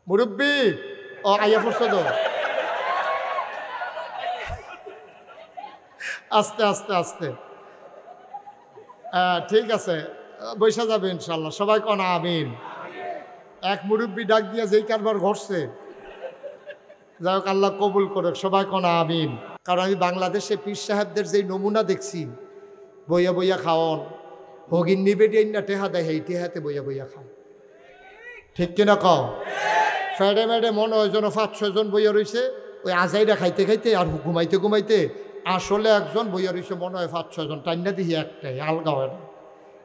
মুরব্বী ও আইয়া পড়ছে তো আস্তে আস্তে আস্তে ঠিক আছে বৈশা যাবে ইনশাল্লাহ সবাই কোন আমিন এক মুরব্বী ডাক দিয়া যেই কারবার ঘটছে যাই হোক আল্লাহ কবুল করে সবাই কোন আমিন কারণ আমি বাংলাদেশে পীর সাহেবদের যেই নমুনা দেখছি বইয়া বইয়া খাওয়ন হগিন নিবে না টেহা দেয় এই টেহাতে বইয়া বইয়া খাও ঠিক কিনা কও ফ্যাডে ম্যাডে মনে হয় যেন 5-6 জন বইয়া রয়েছে ওই আজাইরা খাইতে খাইতে আর ঘুমাইতে ঘুমাইতে আসলে একজন বইয়া রয়েছে মনে হয় 5-6 জন টাইনা দিহি একটাই আলগা হয় না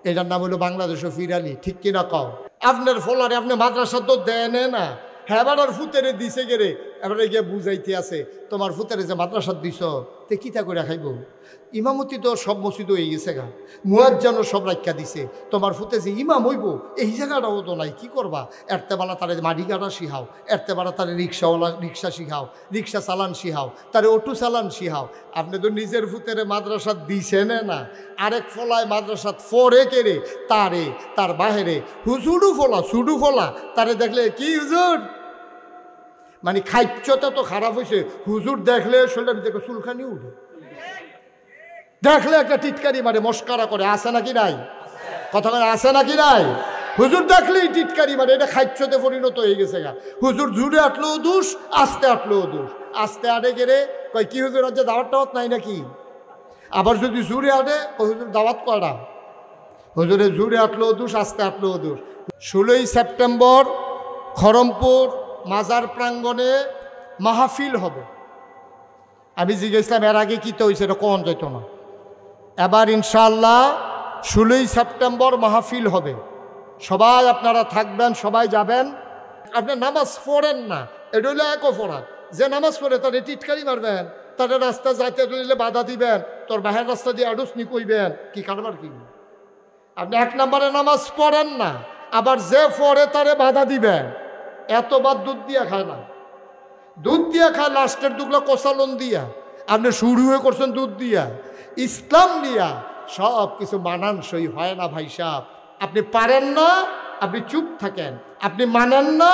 এটার নাম হলো বাংলাদেশে ফিরালি ঠিক কিনা কও আপনার ফলারে আপনি মাদ্রাসা তো দেয় না হ্যাঁ এবার ফুতেরে দিছে গেরে এবারে গিয়ে বুঝাইতে আছে তোমার ফুতেরে যে মাদ্রাসা দিছ তে কিতা করে খাইব ইমামতি তো সব মসজিদ হয়ে গেছে গা মুয়াজ্জানও সব রাখা দিছে তোমার ফুতে যে ইমাম হইব এই জায়গাটাও তো নাই কি করবা এরতে বেলা তারে মাটি কাটা শিখাও এরতে বেলা তারে রিক্সাওয়ালা রিক্সা শিখাও রিক্সা চালান শিখাও তারে অটো চালান শিখাও আপনি তো নিজের ফুতেরে মাদ্রাসা দিছেন না আরেক ফলায় মাদ্রাসা ফরে কেড়ে তারে তার বাহিরে হুজুরু ফলা সুডু ফলা তারে দেখলে কি হুজুর মানে খাইচ্ছটা তো খারাপ হয়েছে হুজুর দেখলে শরীরের দেখে চুলখানি উঠে দেখলে একটা টিটকারি মারে মস্কারা করে আসে নাকি নাই কথা বলে আসে নাকি নাই হুজুর দেখলেই টিটকারি মারে এটা খাইচ্ছতে পরিণত হয়ে গেছে গা হুজুর জুড়ে আটলেও দোষ আস্তে আটলেও দোষ আস্তে আটে গেলে কয় কি হুজুর আজ দাওয়াত টাওয়াত নাই নাকি আবার যদি জুড়ে আটে ওই হুজুর দাওয়াত করা হুজুরে জুড়ে আটলেও দোষ আস্তে আটলেও দোষ 16 সেপ্টেম্বর খড়মপুর মাজার প্রাঙ্গণে মাহফিল হবে আমি জিজ্ঞেসলাম এর আগে কী তো হয়েছে এটা কোন যেত না এবার ইনশাআল্লাহ 16 সেপ্টেম্বর মাহফিল হবে সবাই আপনারা থাকবেন সবাই যাবেন আপনি নামাজ পড়েন না এটা হইলে এক অপরাধ যে নামাজ পড়ে তাদের টিটকারি মারবেন তাদের রাস্তা যাইতে দিলে বাধা দিবেন তোর বাহের রাস্তা দিয়ে আডুসনি কইবেন কি কারবার কি আপনি 1 নম্বরে নামাজ পড়েন না আবার যে পড়ে তারে বাধা দিবেন এতবার দুধ দিয়া খায় না দুধ দিয়া খায় লাস্টের দুগুলো কষালন দিয়া আপনি শুরু হয়ে করছেন দুধ দিয়া ইসলাম দিয়া সব কিছু মানানসই হয় না ভাই সাহেব আপনি পারেন না আপনি চুপ থাকেন আপনি মানেন না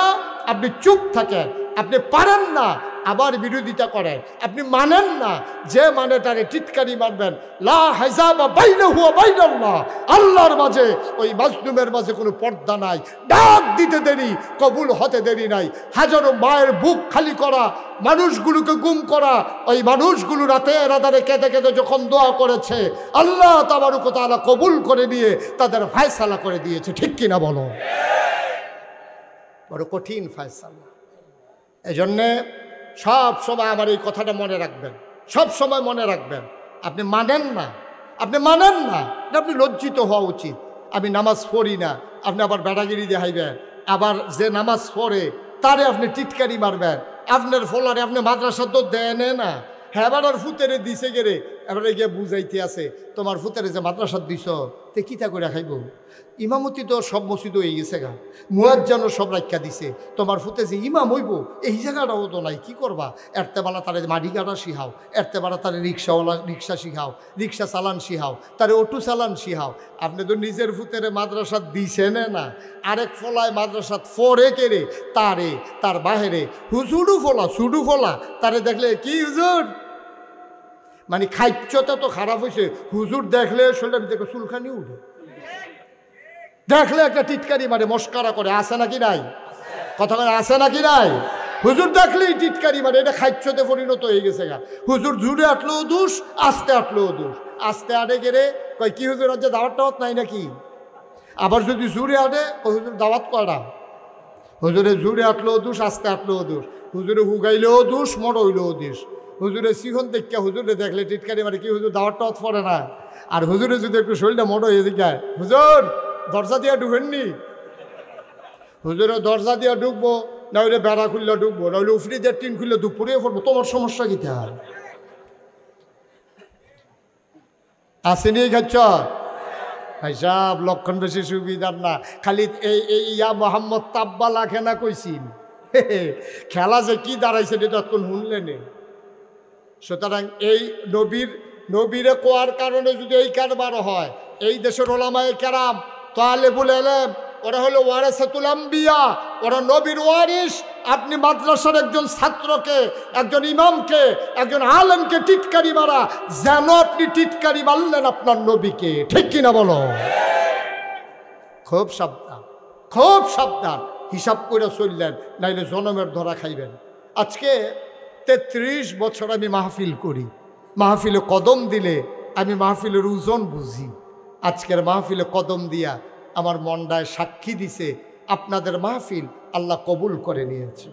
আপনি চুপ থাকেন আপনি পারেন না আবার বিরোধিতা করেন আপনি মানেন না যে মানে তারে টিটকারি মারবেন লা হিজাবা বাইনাহু ওয়া বাইনাল্লাহ আল্লাহর মাঝে ওই মাজলুমের মাঝে কোনো পর্দা নাই ডাক দিতে দেরি কবুল হতে দেরি নাই হাজারো মায়ের বুক খালি করা মানুষগুলোকে গুম করা ওই মানুষগুলো রাতে রাদারে কেঁদে কেঁদে যখন দোয়া করেছে আল্লাহ তাবারক ওয়া তাআলা কবুল করে নিয়ে তাদের ফয়সালা করে দিয়েছে ঠিক কিনা বলো বড় কঠিন ফয়সালা এজন্যে সব সময় আমার এই কথাটা মনে রাখবেন সব সময় মনে রাখবেন আপনি মানেন না আপনি লজ্জিত হওয়া উচিত আমি নামাজ পড়ি না আপনি আবার বেড়াগিরি দেখাইবেন আবার যে নামাজ পড়ে তারে আপনি টিটকারি মারবেন আপনার ফলারে আপনি মাদ্রাসা তো দেন না হ্যাঁ এবার ফুতেরে দিছে গেরে এবারে গিয়ে বুঝাইতে আছে তোমার ফুতেরে যে মাদ্রাসা দিছ তে কিতা করে খাইব ইমামতি তো সব মসজিদ হয়ে গেছে গা মুয়াজ্জানও সব রাখা দিছে তোমার ফুতে যে ইমাম হইব এই জায়গাটাও তো নাই কি করবা এরতে বেলা তারে মাটি কাটা শিখাও এরতে বেলা তারে রিক্সাওয়ালা রিক্সা শিখাও রিক্সা চালান শিখাও তারে অটো চালান শিখাও আপনি তো নিজের ফুতেরে মাদ্রাসা দিছেন না আরেক ফলায় মাদ্রাসা ফরে কেড়ে তারে তার বাহিরে হুজুরু ফলা সুডু ফলা তারে দেখলে কি হুজুর মানে খাইচ্ছটা তো খারাপ হয়েছে হুজুর দেখলে শরীরের দেখে চুলখানি উঠে দেখলে একটা টিটকারি মারে মস্কারা করে আসে নাকি নাই কথা বলে আসে নাকি নাই হুজুর দেখলেই টিটকারি মারে এটা খাইচ্ছতে পরিণত হয়ে গেছে গা হুজুর জুড়ে আটলেও দোষ আস্তে আটলেও দোষ আস্তে আটে গেলে কয় কি হুজুর আজ দাওয়াত টাওয়াত নাই নাকি আবার যদি জুড়ে আটে ওই হুজুর দাওয়াত করা হুজুরে জুড়ে আটলেও দোষ আস্তে আটলেও দোষ হুজুরে হুগাইলেও দোষ মরইলেও দোষ হুজুরে সিখন দেখা হুজুরে দেখলে টিটকারি মারে কি হুজুর দাওয়াত টাওয়াত পড়ে না আর হুজুরে যদি একটু শরীরটা মোটো হয়ে যায় হুজুর দরজা দিয়া ঢুকেননি হুজুরে দরজা দিয়া ঢুকবো না হইলে বেড়া খুললে ঢুকবো না হইলে উফরি দিয়ে টিন খুললে দুপুরে পড়বো তোমার সমস্যা কি তার আসেনি খাচ্ছ হিসাব লক্ষণ বেশি সুবিধার না খালি এই ইয়া মোহাম্মদ তাব্বা লাখে না কইছিন খেলা যে কি দাঁড়াইছে এটা তখন শুনলেন সুতরাং এই নবীরে কোয়ার কারণে যদি এই কারবার হয় এই দেশের ওলামায়ে কেরাম তালেবুল ইলম ওরা হলো ওয়ারাসাতুল আম্বিয়া ওরা নবীর ওয়ারিস আপনি মাদ্রাসার একজন ছাত্রকে, একজন ইমামকে, একজন আলেমকে টিটকারি মারা, যেন আপনি টিটকারি মারলেন আপনার নবীকে। ঠিক কিনা বলো? খুব সাবধান, খুব সাবধান, হিসাব করে চললেন, নাইলে জনমের ধরা খাইবেন। আজকে 33 বছর আমি মাহফিল করি। মাহফিলে কদম দিলে আমি মাহফিলের ওজন বুঝি। আজকের মাহফিলে কদম দিয়া আমার মনটায় সাক্ষী দিছে আপনাদের মাহফিল আল্লাহ কবুল করে নিয়েছে।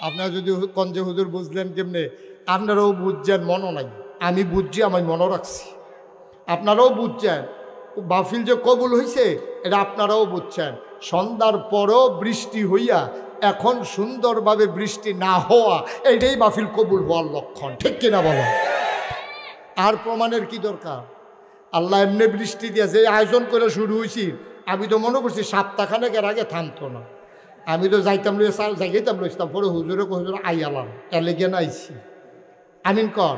আপনারা যদি কঞ্জে হুজুর বুঝলেন কেমনে, আপনারাও বুঝছেন, মনও নাই। আমি বুঝছি, আমি মনও রাখছি। আপনারাও বুঝছেন মাহফিল যে কবুল হয়েছে, এটা আপনারাও বুঝছেন। সন্ধ্যার পরও বৃষ্টি হইয়া এখন সুন্দরভাবে বৃষ্টি না হওয়া, এইটাই মাহফিল কবুল হওয়ার লক্ষণ। ঠিক কিনা বলো? আর প্রমাণের কি দরকার? আল্লাহ এমনি বৃষ্টি দিয়ে যে আয়োজন করে শুরু হয়েছি, আমি তো মনে করছি সপ্তাহখানেকের আগে থামতো না। আমি তো যাইতাম যাইতাম লইতাম, পরে হুজুরে হুজুর আইয়ালাম, এলেগেন আইছি। আমিন কর।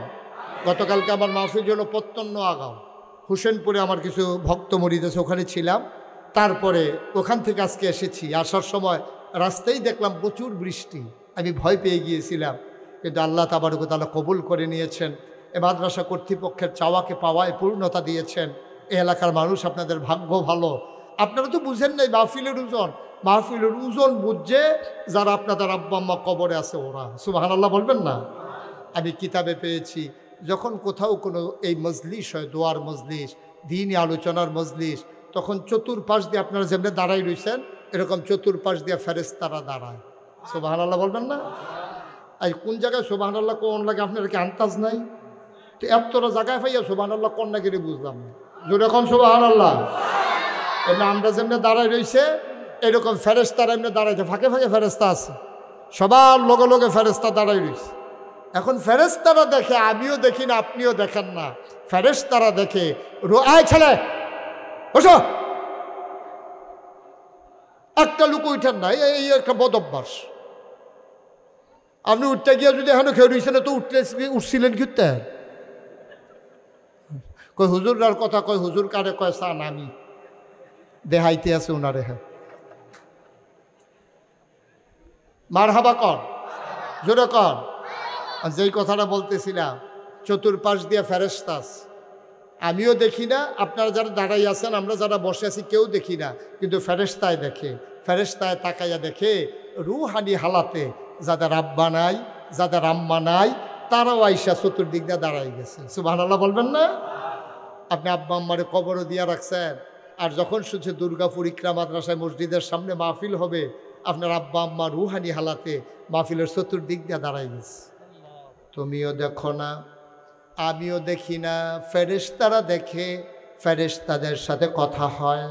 গতকালকে আমার মাহফিল জন্য প্রত্যন্ন আগাও হুসেনপুরে আমার কিছু ভক্ত মরিদ আছে, ওখানে ছিলাম। তারপরে ওখান থেকে আজকে এসেছি। আসার সময় রাস্তায় দেখলাম প্রচুর বৃষ্টি। আমি ভয় পেয়ে গিয়েছিলাম, কিন্তু আল্লাহ তাবারক ওয়া তাআলা কবুল করে নিয়েছেন। এ মাদ্রাসা কর্তৃপক্ষের চাওয়াকে পাওয়ায় পূর্ণতা দিয়েছেন। এ এলাকার মানুষ, আপনাদের ভাগ্য ভালো। আপনারা তো বুঝেন নাই মাহফিলের ওজন। মাহফিলের ওজন বুঝছে যারা আপনাদের আব্বা আম্মা কবরে আছে ওরা। সুবহানাল্লাহ বলবেন না? আমি কিতাবে পেয়েছি, যখন কোথাও কোনো এই মজলিস হয়, দোয়ার মজলিস, দ্বীনি আলোচনার মজলিস, তখন চতুর্পাশ দিয়ে আপনারা যেমনি দাঁড়াই রয়েছেন, এরকম চতুর্পাশ দিয়ে ফেরেশতারা দাঁড়ায়। সুবহানাল্লাহ বলবেন না? আর কোন জায়গায় সুবহানাল্লাহ কোন লাগে আপনার কি আন্তাজ নাই? তো এতটা জায়গায় পাইয়া সুবহানাল্লাহ কোন না গেলে বুঝলাম না। যেরকম সুবহানাল্লাহ এমনি আমরা যেমনি দাঁড়াই রয়েছে, এরকম ফেরেশতারা এমনি দাঁড়াইছে, ফাঁকে ফাঁকে ফেরেশতা আছে, সবার লগে লগে ফেরেশতা দাঁড়াই রয়েছে। এখন ফেরেশতারা দেখে, আমিও দেখি না, আপনিও দেখেন না, ফেরেশতারা দেখে আয় ছেলে বসো, একটা লোক উঠেন না, এই একটা বদ অভ্যাস। আপনি উঠতে গিয়ে যদি এখনো খেয়ে রয়েছেন, তো উঠছিলেন ঘুরতে কই হুজুরার কথা কয়, হুজুর কারে কয় সান, আমি দেহাইতে আছে ওনারে। হ্যাঁ মারহাবা কর, জোরে কর। যেই কথাটা বলতেছিলাম, চতুর্পাশ দিয়ে ফেরেশতা আছে, আমিও দেখি না, আপনারা যারা দাঁড়াই আছেন, আমরা যারা বসে আছি কেউ দেখি না, কিন্তু ফেরেশতায় দেখে। ফেরেশতায় তাকাইয়া দেখে রুহানি হালাতে যাদের আব্বা নাই, যাদের আম্মা নাই, তারাও আইসা চতুর্দিক দিয়ে দাঁড়াই গেছে। সুবহানাল্লাহ বলবেন না? আপনি আব্বা আম্মারে কবরও দিয়া রাখছেন, আর যখন শুনছে দুর্গাপুর ইকরা মাদ্রাসায় মসজিদের সামনে মাহফিল হবে, আপনার আব্বা আম্মা রুহানি হালাতে মাহফিলের চতুর্দিক দিয়ে দাঁড়াই গেছে। তুমিও দেখো না, আমিও দেখি না, ফেরেশতারা দেখে, ফেরেশতাদের সাথে কথা হয়।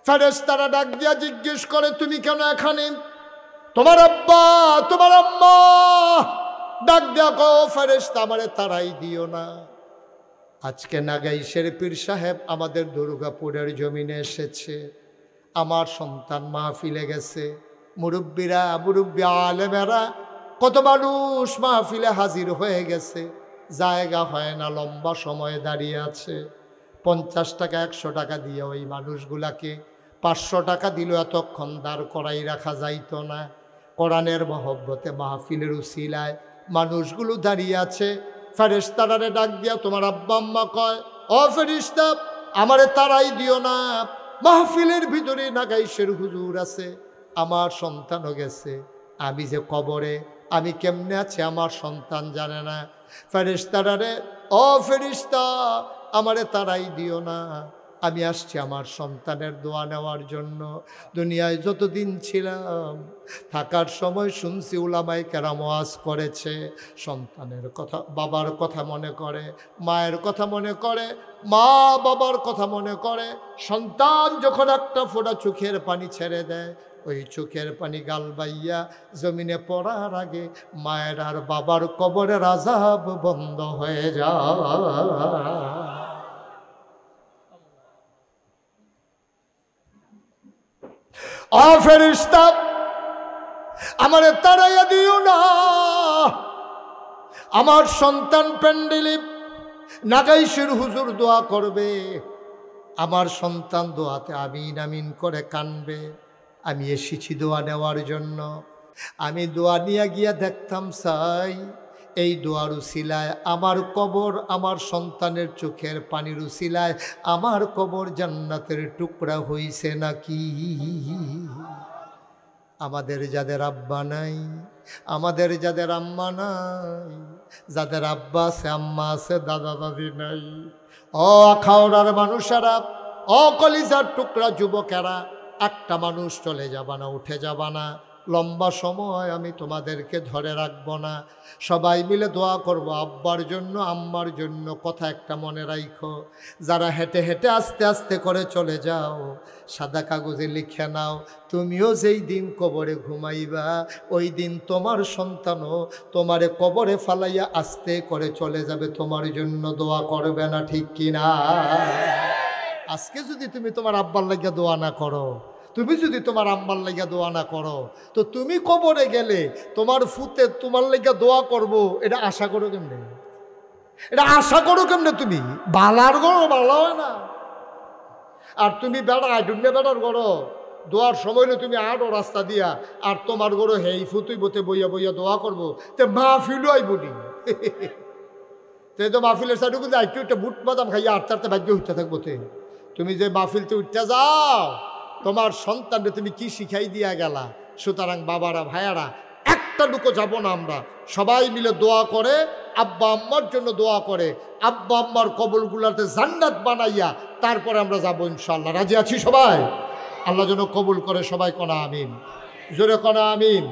ফেরেশতারা ডাক দিয়া জিজ্ঞেস করে, তুমি কেন এখানে? তোমার আব্বা, তোমার আম্মা ডাক দিয়া কো, ফেরেশতা আমারে তাড়াই দিও না। আজকে নাগাইশের পীর সাহেব আমাদের দুর্গাপুরের জমিনে এসেছে, আমার সন্তান মাহফিলে গেছে। মুরব্বীরা, মুরব্বী আলেমেরা, কত মানুষ মাহফিলে হাজির হয়ে গেছে, জায়গা হয় না, লম্বা সময় দাঁড়িয়ে আছে। 50 টাকা 100 টাকা দিয়ে ওই মানুষগুলাকে 500 টাকা দিল, এতক্ষণ দাঁড় করাই রাখা যাইতো না। কোরআনের মহব্বতে মাহফিলের উসিলায় মানুষগুলো দাঁড়িয়ে আছে। ফেরেশতারে ডাক দিয়া তোমার আব্বা আম্মা কয়, ও ফেরেশতা আমারে তাড়াই দিও না, মাহফিলের ভিতরে নাগাইশের হুজুর আছে, আমার সন্তানও গেছে, আমি যে কবরে, আমি কেমনে আছি আমার সন্তান জানে না। ফেরেশতারে, ও ফেরেশতা আমারে তাড়াই দিও না, আমি আসছি আমার সন্তানের দোয়া নেওয়ার জন্য। দুনিয়ায় যতদিন ছিলাম, থাকার সময় শুনছি উলামায়ে কেরাম ওয়াজ করেছে, সন্তানের কথা, বাবার কথা মনে করে, মায়ের কথা মনে করে, মা বাবার কথা মনে করে। সন্তান যখন একটা ফোঁটা চোখের পানি ছেড়ে দেয়, ওই চোখের পানি গাল বাইয়া জমিনে পড়ার আগে মায়ের আর বাবার কবরের আযাব বন্ধ হয়ে যায়। ও ফেরেশতা আমারে তাড়াইয়া দিও না, আমার সন্তান প্যান্ডেলে নাগাইশের হুজুর দোয়া করবে, আমার সন্তান দোয়াতে আমিন আমিন করে কানবে। আমি এসেছি দোয়া নেওয়ার জন্য। আমি দোয়া নিয়ে গিয়া দেখতাম চাই এই দোয়ার উসিলায় আমার কবর, আমার সন্তানের চোখের পানির উসিলায় আমার কবর জান্নাতের টুকরা হইছে নাকি। আমাদের যাদের আব্বা নাই, আমাদের যাদের আম্মা নাই, যাদের আব্বা আছে আম্মা আছে দাদা দাদি নাই, ও আখাউড়ার মানুষেরা, ও কলিজার টুকরা যুবকেরা, একটা মানুষ চলে যাবা না, উঠে যাবা না, লম্বা সময় আমি তোমাদেরকে ধরে রাখবো না। সবাই মিলে দোয়া করব আব্বার জন্য আম্মার জন্য। কথা একটা মনে রাখো, যারা হেঁটে হেঁটে আস্তে আস্তে করে চলে যাও, সাদা কাগজে লিখে নাও, তুমিও যেই দিন কবরে ঘুমাইবা ওই দিন তোমার সন্তানও তোমারে কবরে ফালাইয়া আস্তে করে চলে যাবে, তোমার জন্য দোয়া করবে না, ঠিক কিনা? আজকে যদি তুমি তোমার আব্বার লাগিয়া দোয়া না করো, তুমি যদি তোমার আম্মার লাগিয়া দোয়া না করো, তো তুমি কবরে গেলে তোমার ফুতে তোমার লাগিয়া দোয়া করব, এটা আশা করো কেমনে? এটা আশা করো কেমনে? তুমি বালার গড়ো, ভালো হয় না। আর তুমি বেড়া আইডুন্যে বেড়ার গড়ো, দোয়ার সময় হলে তুমি আড়ো রাস্তা দিয়া, আর তোমার গড়ো হেই ফুতুই বতে বইয়া বইয়া দোয়া করবো, তে মাহফিলও আইবনি। তো মাহফিলের সাইডে কিন্তু একটু একটা বুট বাদাম খাইয়া আটতে আটতে ভাগ্য উঠতে থাকবো। তুমি যে মাহফিলতে উঠতে যাও, তোমার সন্তানকে তুমি কি শিখাই দিয়া গেলা? সুতরাং বাবারা ভাইয়ারা, একটা লুকো যাব না, আমরা সবাই মিলে দোয়া করে, আব্বা আম্মার জন্য দোয়া করে, আব্বা আম্মার কবরগুলাতে জান্নাত বানাইয়া তারপরে আমরা যাবো ইনশাআল্লাহ। রাজি আছি সবাই? আল্লাহ যেন কবুল করে, সবাই কনা আমিন, জোরে কনা আমিন।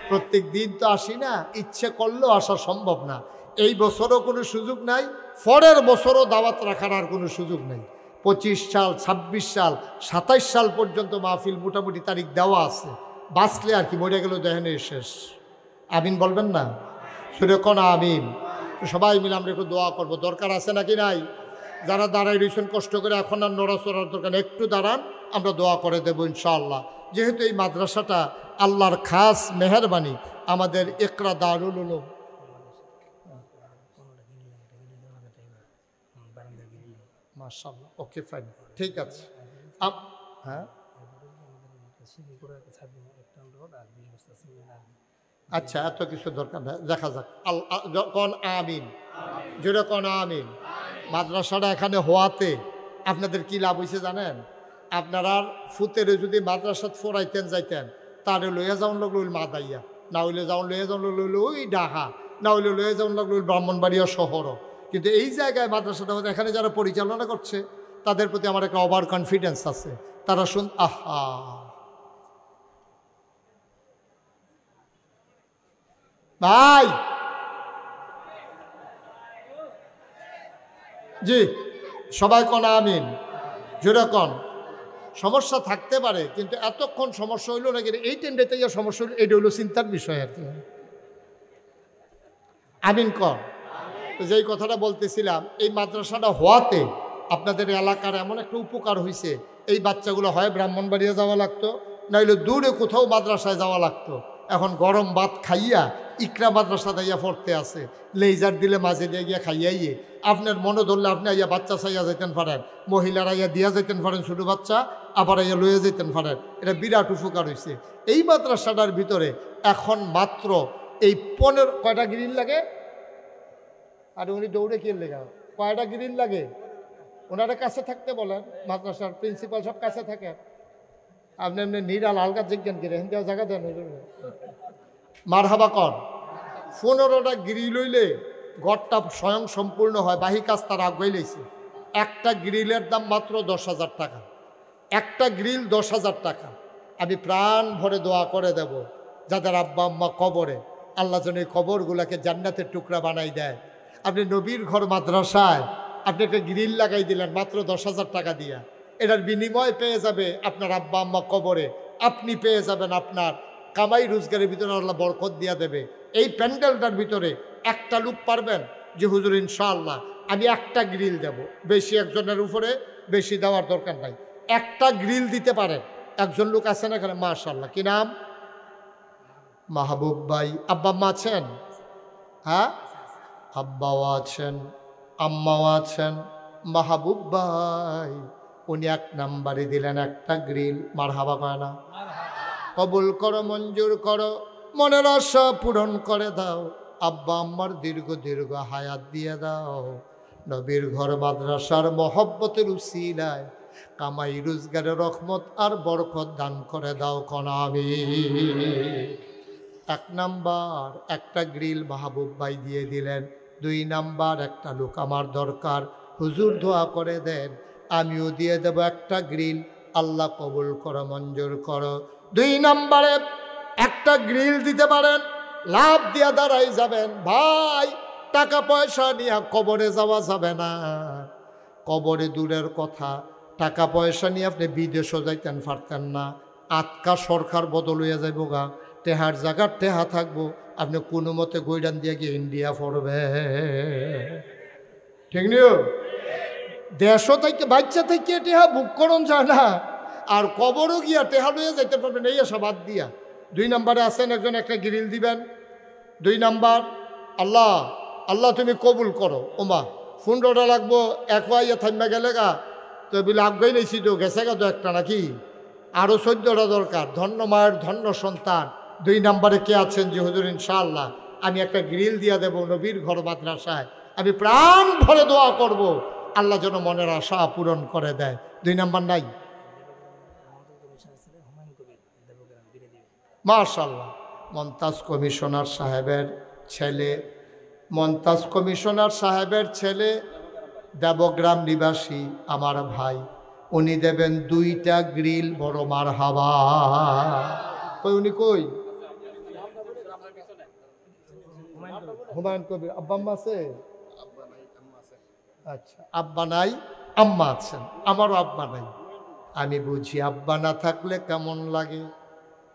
প্রত্যেক দিন তো আসি না, ইচ্ছে করলেও আসা সম্ভব না। এই বছরও কোনো সুযোগ নাই, পরের বছরও দাওয়াত রাখার আর কোনো সুযোগ নেই। 25 সাল, 26 সাল, 27 সাল পর্যন্ত মাহফিল মোটামুটি তারিখ দেওয়া আছে। বাঁচলে আর কি, মরে গেল দেহেনের শেষ। আমিন বলবেন না? সুরে কনা আমিন। সবাই মিলে আমরা একটু দোয়া করবো। দরকার আছে নাকি নাই? যারা দাঁড়াই রয়েছেন কষ্ট করে, এখন আর নড়াচড়ার দরকার, একটু দাঁড়ান, আমরা দোয়া করে দেবো ইনশাআল্লাহ। যেহেতু এই মাদ্রাসাটা আল্লাহর খাস মেহেরবানি, আমাদের ইকরা দারুল উলুম, মাশাআল্লাহ, ওকে ফাইন, ঠিক আছে। হ্যাঁ আচ্ছা, এত কিছু দরকার না, দেখা যাক। কন আমিন, জোরে কন আমিন। মাদ্রাসাটা এখানে হওয়াতে আপনাদের কি লাভ হয়েছে জানেন? আপনারা ফুতের যদি মাদ্রাসাত ফোরাইতেন যাইতেন, তারে লইয়া যাওয়ান লাগলো ওই মাদাইয়া, না হইলে যাওয়ান লইয়া যাওয়ান লাগলো ওই ডাহা, না হইলে লইয়া যাওয়ান লাগলো ওই ব্রাহ্মণবাড়িয়া শহরও। কিন্তু এই জায়গায় মাদ্রাসাটা এখানে যারা পরিচালনা করছে তাদের প্রতি আমার একটা ওভার কনফিডেন্স আছে। তারা আহা, ভাই জি, সবাই কন আমিন, জোরে কন। সমস্যা থাকতে পারে, কিন্তু এতক্ষণ সমস্যা হইল নাকি এই টেন্ডেতে গিয়ে সমস্যা হইল, এটা হইল চিন্তার বিষয় আর কি। আমিন কন। তো যেই কথাটা বলতেছিলাম, এই মাদ্রাসাটা হওয়াতে আপনাদের এলাকার এমন একটা উপকার হয়েছে, এই বাচ্চাগুলো হয় ব্রাহ্মণবাড়িয়া যাওয়া লাগতো, নাইলে দূরে কোথাও মাদ্রাসায় যাওয়া লাগতো। এখন গরম ভাত খাইয়া ইকরা মাদ্রাসা দাইয়া পড়তে আছে, লেজার দিলে মাঝে দিয়ে গিয়া খাইয়াইয়ে আপনার মনে ধরলে আপনি আইয়া বাচ্চা চাইয়া যেতেন পারেন, মহিলারা আইয়া দিয়া যেতেন পারেন ছোটো বাচ্চা, আবার আইয়া লইয়া যেতেন পারেন। এটা বিরাট উপকার হয়েছে। এই মাদ্রাসাটার ভিতরে এখন মাত্র এই 15 কয়টা গ্রিল লাগে, আর উনি দৌড়ে কি লেগা কয়টা গ্রিল লাগে, ওনারা কাছে থাকতে বলেন, মাদ্রাসার প্রিন্সিপাল সব কাছে থাকে। আপনি এমনি নিরাল আলগা জিজ্ঞান করে হিন্দু জায়গা দেন মার হাবা কর। 15টা গ্রিল হইলে ঘরটা স্বয়ং সম্পূর্ণ হয়। বাহি কাজ তার আগুয়াই লেছে। একটা গ্রিলের দাম মাত্র 10,000 টাকা, একটা গ্রিল 10,000 টাকা। আমি প্রাণ ভরে দোয়া করে দেব যাদের আব্বা আম্মা কবরে, আল্লাহ যেন এই কবরগুলাকে জান্নাতের টুকরা বানাই দেয়। আপনি নবীর ঘর মাদ্রাসায় আপনি একটা গ্রিল লাগাই দিলেন মাত্র 10,000 টাকা দিয়া, এটার বিনিময় পেয়ে যাবে আপনার আব্বা আম্মা কবরে, আপনি পেয়ে যাবেন আপনার কামাই রোজগারের ভিতরে আল্লাহ বরকত দিয়া দেবে। এই প্যান্ডেলটার ভিতরে একটা লোক পারবেন যে হুজুর ইনশাআল্লাহ আমি একটা গ্রিল দেব, বেশি একজনের উপরে বেশি দেওয়ার দরকার নাই, একটা গ্রিল দিতে পারেন। একজন লোক আছেন এখানে মাশাআল্লাহ, কি নাম? মাহবুব ভাই। আব্বা আম্মা আছেন? হ্যাঁ, আব্বাও আছেন, আম্মাও আছেন। মাহবুব ভাই উনি 1 নাম্বারে দিলেন একটা গ্রিল, মারহাবা কয় না? কবুল করো, মঞ্জুর করো, মনের আশা পূরণ করে দাও। আব্বা আম্মার দীর্ঘ দীর্ঘ হায়াত দিয়ে দাও। নবীর ঘর মাদ্রাসার মহব্বতের উসিলায় কামাই রোজগারের রহমত আর বরকত দান করে দাও কনা আমিন। 1 নাম্বার একটা গ্রিল মাহবুব ভাই দিয়ে দিলেন। 2 নাম্বার একটা লোক আমার দরকার, হুজুর দোয়া করে দেন, আমিও দিয়ে দেব একটা গ্রিল। আল্লাহ কবুল করো, মঞ্জুর করো। 2 নাম্বারে একটা গ্রিল দিতে পারেন, লাভ দিয়া দাঁড়াই যাবেন। ভাই টাকা পয়সা নিয়ে কবরে যাওয়া যাবে না। কবরে দূরের কথা, টাকা পয়সা নিয়ে আপনি বিদেশও যাইতেন পারতেন না। আটকা সরকার বদল হইয়া যাইব গা, টেহার জায়গার টেহা থাকবো, আপনি কোনো মতে গৈডান দিয়ে গিয়ে ইন্ডিয়া পড়বে। ঠিক নিও, দেশও থেকে বাচ্চা থেকে টেহা বুক করন যায় না, আর কবরও গিয়া টেহা লইয়া যাইতে পারবেন এই আশা বাদ দিয়া। 2 নাম্বারে আছেন একজন, একটা গ্রিল দিবেন। 2 নাম্বার, আল্লাহ আল্লাহ তুমি কবুল করো। ওমা 15টা লাগবো, এক ইয়া থামা গেলে গা, তো বলে আগ্রহী নেছি তো গেছে গা তো একটা নাকি, আরও 14টা দরকার। ধন্য মায়ের ধন্য সন্তান। 2 নাম্বারে কে আছেন যে হুজুর ইনশাআল্লাহ আমি একটা গ্রিল দিয়া দেব নবীর ঘর মাদ্রাসায়, আমি প্রাণ ভরে দোয়া করব আল্লাহ যেন মনের আশা পূরণ করে দেয়। 2 নাম্বার নাই? মাশাআল্লাহ, মমতাজ কমিশনার সাহেবের ছেলে, মমতাজ কমিশনার সাহেবের ছেলে, দেবগ্রাম নিবাসী আমার ভাই, উনি দেবেন 2টা গ্রিল। বড় মারহাবা। কই উনি কই? হুমায়ুন কবির। আব্বা আম্মা আছে? আচ্ছা, আব্বা নাই আম্মা আছেন। আমারও আব্বা নাই। আমি বুঝি আব্বা না থাকলে কেমন লাগে।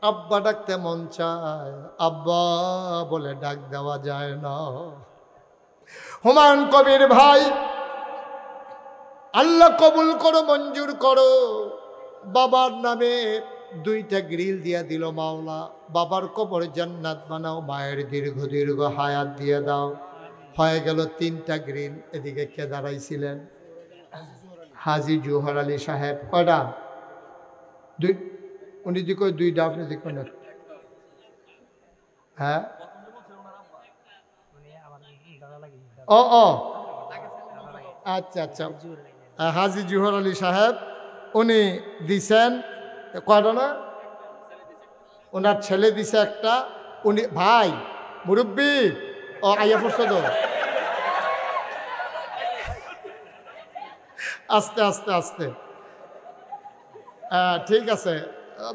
আব্বা ডাকতে মন চায়, আব্বা বলে ডাক দেওয়া যায় না। হুমায়ুন কবির ভাই, আল্লাহ কবুল করো, মঞ্জুর করো। বাবার নামে 2টা গ্রিল দিয়া দিল মাওলা। বাবার কবর জান্নাত বানাও, মায়ের দীর্ঘ দীর্ঘ হায়াত দিয়ে দাও। হয়ে গেল 3টা গ্রিল। এদিকে কে দাঁড়াইছিলেন? হাজী জোহর আলী সাহেব। কয়টা? 2। উনি দিকে 2টা, আপনি দিকে না? হ্যাঁ, ও ও আচ্ছা আচ্ছা, হাজী জোহর আলী সাহেব উনি দিছেন কয়টা না? ওনার ছেলে দিছে একটা। উনি ভাই মুরব্বী, ও আইয়া পড়ছে তো, আস্তে আস্তে আস্তে, ঠিক আছে,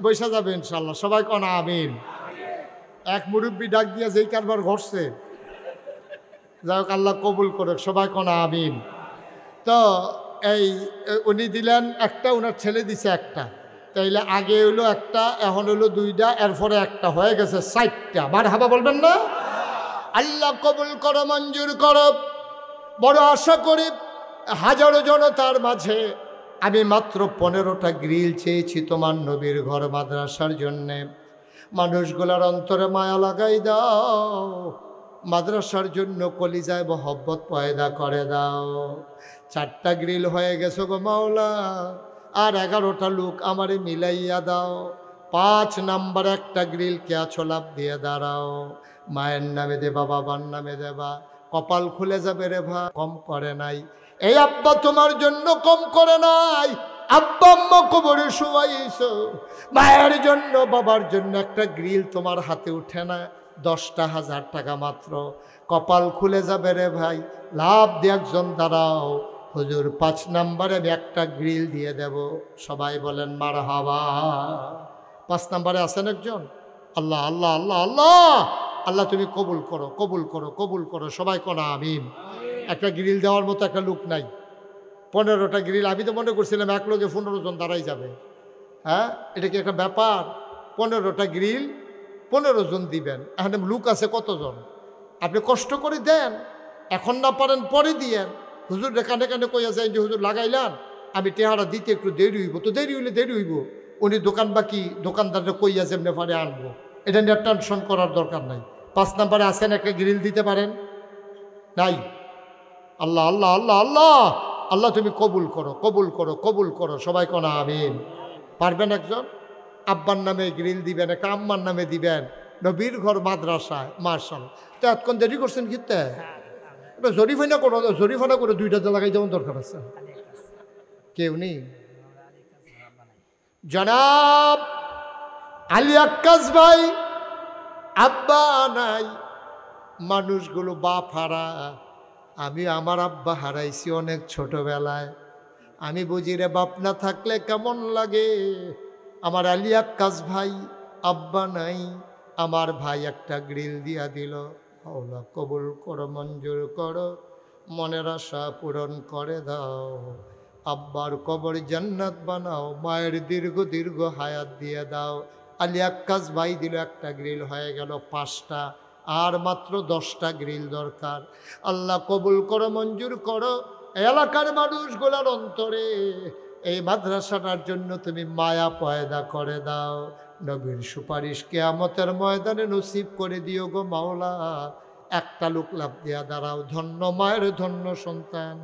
বৈশা যাবে ইনশাল্লাহ। সবাই কোন আমিন। এক মুরব্বী ডাক দিয়া যেই কারবার ঘটছে, যাই হোক আল্লাহ কবুল করে, সবাই কোন আমিন। তো এই উনি দিলেন একটা, ওনার ছেলে দিছে একটা। তাইলে আগে হইলো একটা, এখন হইলো 2টা, এরপরে একটা, হয়ে গেছে 4টা। মারহাবা বলবেন না? আল্লাহ কবুল করো, মঞ্জুর করো। বড় আশা করি হাজারো জনতার মাঝে আমি মাত্র 15টা গ্রিল চেয়েছি তোমার নবীর ঘর মাদ্রাসার জন্যে। মানুষগুলার অন্তরে মায়া লাগাই দাও, মাদ্রাসার জন্য কলিজায় মহব্বত পয়দা করে দাও। 4টা গ্রিল হয়ে গেছে গো মাওলা, আর 11টা লোক আমারে মিলাইয়া দাও। 5 নাম্বার একটা গ্রিল কে আছো লাভ দিয়ে দাঁড়াও। মায়ের নামে দেবা, বাবার নামে দেবা, কপাল খুলে যাবে রে ভাই। কম করে নাই এই আব্বা, তোমার জন্য কম করে নাই। আব্বা আম্মা কবরে শুয়াইছো, মায়ের জন্য বাবার জন্য একটা গ্রিল তোমার হাতে উঠে না। 10,000 টাকা মাত্র, কপাল খুলে যাবে রে ভাই। লাভ দিয়ে একজন দাঁড়াও, হুজুর 5 নাম্বারে আমি একটা গ্রিল দিয়ে দেব। সবাই বলেন মারহাবা। 5 নাম্বারে আছেন একজন? আল্লাহ আল্লাহ আল্লাহ আল্লাহ আল্লাহ তুমি কবুল করো, কবুল করো, কবুল করো। সবাই কোন আমিন। একটা গ্রিল দেওয়ার মতো একটা লোক নাই। 15টা গ্রিল, আমি তো মনে করছিলাম এক লোকে 15 জন দাঁড়াই যাবে। হ্যাঁ, এটা কি একটা ব্যাপার? 15টা গ্রিল 15 জন দিবেন। এখানে লোক আছে কতজন? আপনি কষ্ট করে দেন, এখন না পারেন পরে দিয়েন। হুজুর কানে কানে কইয়া যায় যে হুজুর লাগাইলাম, আমি টেহারা দিতে একটু দেরি হইব। তো দেরি হইলে দেরি হইব, উনি দোকান বাকি দোকানদাররা কইয়া যেমনি পারে আনবো। এটা নিয়ে টেনশন করার দরকার নাই। 5 নাম্বারে আসেন, একটা গ্রিল দিতে পারেন? নাই। আল্লাহ আল্লাহ আল্লাহ আল্লাহ আল্লাহ তুমি কবুল করো, কবুল করো, কবুল করো। সবাই কোন আমিন। পারবেন একজন? আব্বার নামে গ্রিল দিবেন, একটা আম্মার নামে দিবেন, নবীর ঘর মাদ্রাসায়, মার্শাল। তো এতক্ষণ দেরি করছেন কিতে? এটা জরিফানা করো, জরিফানা করে 2টা লাগাই যেমন দরকার আছে। কেউ নেই? জনাব আলী আক্কাস ভাই আব্বা নাই, মানুষগুলো বাপ হারা। আমি আমার আব্বা হারাইছি অনেক ছোটবেলায়। আমি বুঝি রে বাপ না থাকলে কেমন লাগে। আমার আলী আক্কাস ভাই আব্বা নাই, আমার ভাই একটা গ্রিল দিয়া দিল। আল্লাহ কবুল করো, মঞ্জুর করো, মনের আশা পূরণ করে দাও। আব্বার কবর জান্নাত বানাও, মায়ের দীর্ঘ দীর্ঘ হায়াত দিয়ে দাও। আলী আক্কাস ভাই দিল একটা গ্রিল, হয়ে গেল 5টা, আর মাত্র 10টা গ্রিল দরকার। আল্লাহ কবুল করো, মঞ্জুর করো। এলাকার মানুষগুলোর অন্তরে এই মাদ্রাসাটার জন্য তুমি মায়া পয়দা করে দাও। নবীর সুপারিশ কিয়ামতের ময়দানে নসিব করে দিও গো মাওলা। একটা লোক লাভ দিয়া দাঁড়াও, ধন্য মায়ের ধন্য সন্তান।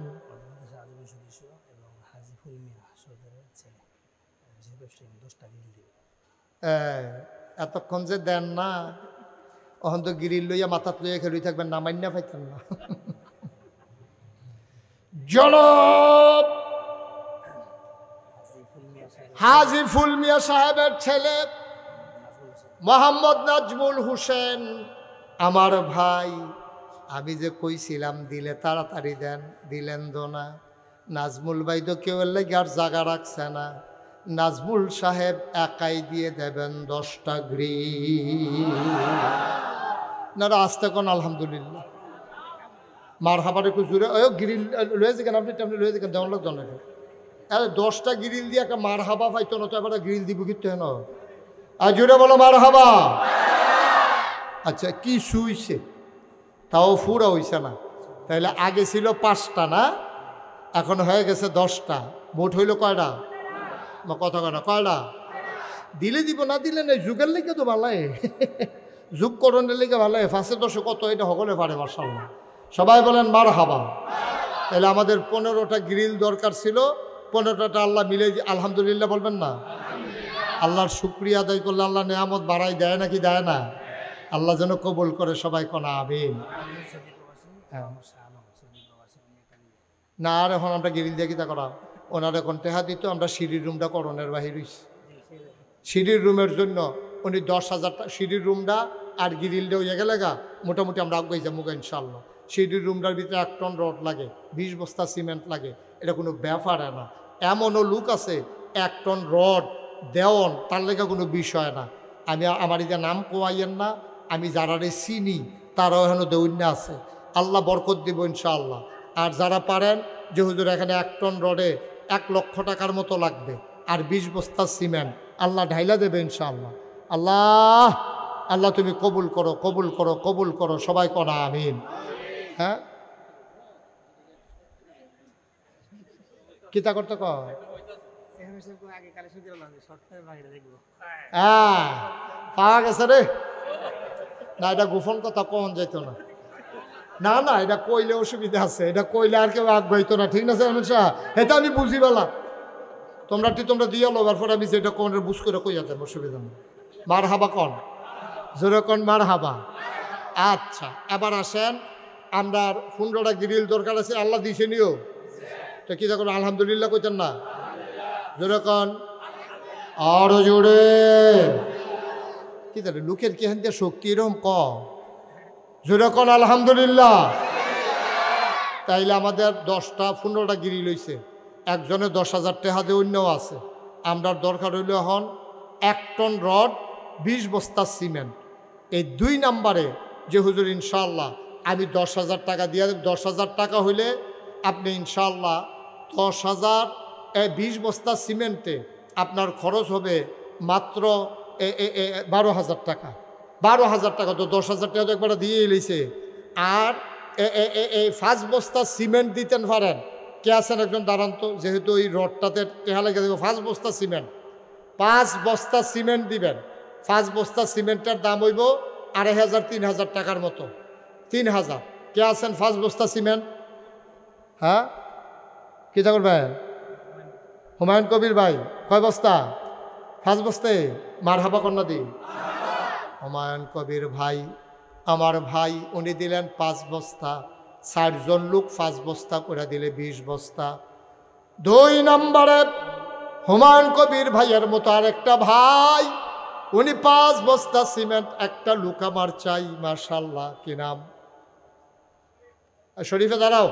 এতক্ষণ যে দেন না, অহন তো গিরিল লইয়া মাথাত লইয়া খেলুই থাকবেন না, মাইন্যা পাইতেন না। জনাব হাজী ফুল মিয়া সাহেবের ছেলে মোহাম্মদ নাজমুল হোসেন আমার ভাই। আমি যে কইছিলাম দিলে তাড়াতাড়ি দেন, দিলেন তো না। নাজমুল ভাই তো কেউ লেগে আর জায়গা রাখছে না। নাজমুল সাহেব একাই দিয়ে দেবেন 10টা গ্রিল। না আসতে কোন আলহামদুলিল্লাহ মার হাবার একটু জুড়ে গ্রিল লয়েছে কেন? আপনি টামনি লয়েছে কেন? দেওয়ার লোক জনকে 10টা গ্রিল দিয়ে একটা মার হাবা পাইতো না, তো এবার গ্রিল দিব কিন্তু হেন। আর জুড়ে বলো মার হাবা। আচ্ছা কি শুইছে, তাও ফুরা হইছে না। তাইলে আগে ছিল 5টা না, এখন হয়ে গেছে 10টা। মোট হইল কয়টা? কথা কয়টা? কয়টা? দিলে দিব, না দিলে নেই। যুগের লেগে তো ভালাই, যুগকরণের লেগে ভালাই। 5-এ 10-এ কত এটা সকলে পারে মাশাআল্লাহ। সবাই বলেন মার হাবা। তাহলে আমাদের 15টা গ্রিল দরকার ছিল, 15টা আল্লাহ মিলে আলহামদুলিল্লাহ বলবেন না? আল্লাহর শুকরিয়া আদায় করলে আল্লাহ নেয়ামত বাড়াই দেয় নাকি দেয় না? আল্লাহ যেন কবুল করে, সবাই কোন আমিন। না আর এখন আমরা গ্রিল দিয়ে কিতা করা, ওনার এখন টেহা দিত, আমরা সিঁড়ির রুমটা করণের বাহির হইছি। সিঁড়ির রুমের জন্য উনি 10,000 টাকা সিঁড়ির রুমটা আর গ্রিলটা হইয়া গেলে গা মোটামুটি আমরা আগাই যাবো ইনশাল্লাহ। সিঁড়ির রুমটার ভিতরে 1 টন রড লাগে, 20 বস্তা সিমেন্ট লাগে, এটা কোনো ব্যাপার না। এমনও লোক আছে 1 টন রড দেওয়ন তার লেগে কোনো বিষয় না। আমি আমার এটা নাম কোয়াইয়েন না, আমি যারারে চিনি তারাও এখনও দৌন্য আছে। আল্লাহ বরকত দিব ইনশাআল্লাহ। আর যারা পারেন যে হুজুর এখানে 1 টন রডে 1 লক্ষ টাকার মতো লাগবে আর 20 বস্তা সিমেন্ট, আল্লাহ ঢাইলা দেবে ইনশাআল্লাহ। আল্লাহ আল্লাহ তুমি কবুল করো, কবুল করো, কবুল করো, সবাই করা আমিন। হ্যাঁ কিতা করতে কয়? হ্যাঁ পাওয়া গেছে রে। না এটা গোপন কথা কখন যাইতো না। না না এটা কইলে অসুবিধা আছে, এটা কইলে আর কেউ আগ্রহিত না। ঠিক আছে এটা আমি বুঝি বেলা, তোমরা দিয়ে লবার পর আমি যেটা কোন বুঝ করে কইয়া দেব, অসুবিধা নেই। মার হাবা কন, জোরে কন মার হাবা। আচ্ছা এবার আসেন, আমরা 15টা গ্রিল দরকার আছে, আল্লাহ দিছে নিও তো কি দেখুন আলহামদুলিল্লাহ কইতেন না? জোরে কন আরো জোরে। কি জানে লোকের কি হান শক্তি এরকম কম? জোরে কন আলহামদুলিল্লাহ। তাইলে আমাদের 15টা গ্রিল হইছে, একজনে 10,000 টাকা দিয়ে অন্যও আছে। আমরা দরকার হইল এখন 1 টন রড, 20 বস্তা সিমেন্ট। এই 2 নাম্বারে যে হুজুর ইনশাআল্লাহ আমি 10,000 টাকা দিয়ে 10,000 টাকা হইলে আপনি ইনশাআল্লাহ 10,000 20 বস্তা সিমেন্টে আপনার খরচ হবে মাত্র 12,000 টাকা। 12,000 টাকা তো 10,000 টাকা তো একবার দিয়ে এলিছে। আর এই 5 বস্তা সিমেন্ট দিতেন পারেন কে আছেন? একজন দাঁড়ান তো, যেহেতু ওই রডটাতে টেহা লেগে দেবো। 5 বস্তা সিমেন্ট, 5 বস্তা সিমেন্ট দিবেন। 5 বস্তা সিমেন্টের দাম হইব 2,500 3,000 টাকার মতো। 3,000 কে আছেন? 5 বস্তা সিমেন্ট। হ্যাঁ কী করবে? হুমায়ুন কবির ভাই কয় বস্তা? ফাঁস বস্তে মার হাবা কন্যা দি হুমায়ুন কবির ভাই, আমার ভাই, উনি দিলেন 5 বস্তা। 60 জন লোক 5 বস্তা করে দিলে 20 বস্তা। 2 নম্বরে হুমায়ুন কবির ভাইয়ের মতো আরেকটা ভাই, উনি 5 বস্তা সিমেন্ট। একটা লোক আমার চাই, মাশাআল্লাহ। কি নাম? শরীফে দাঁড়াও।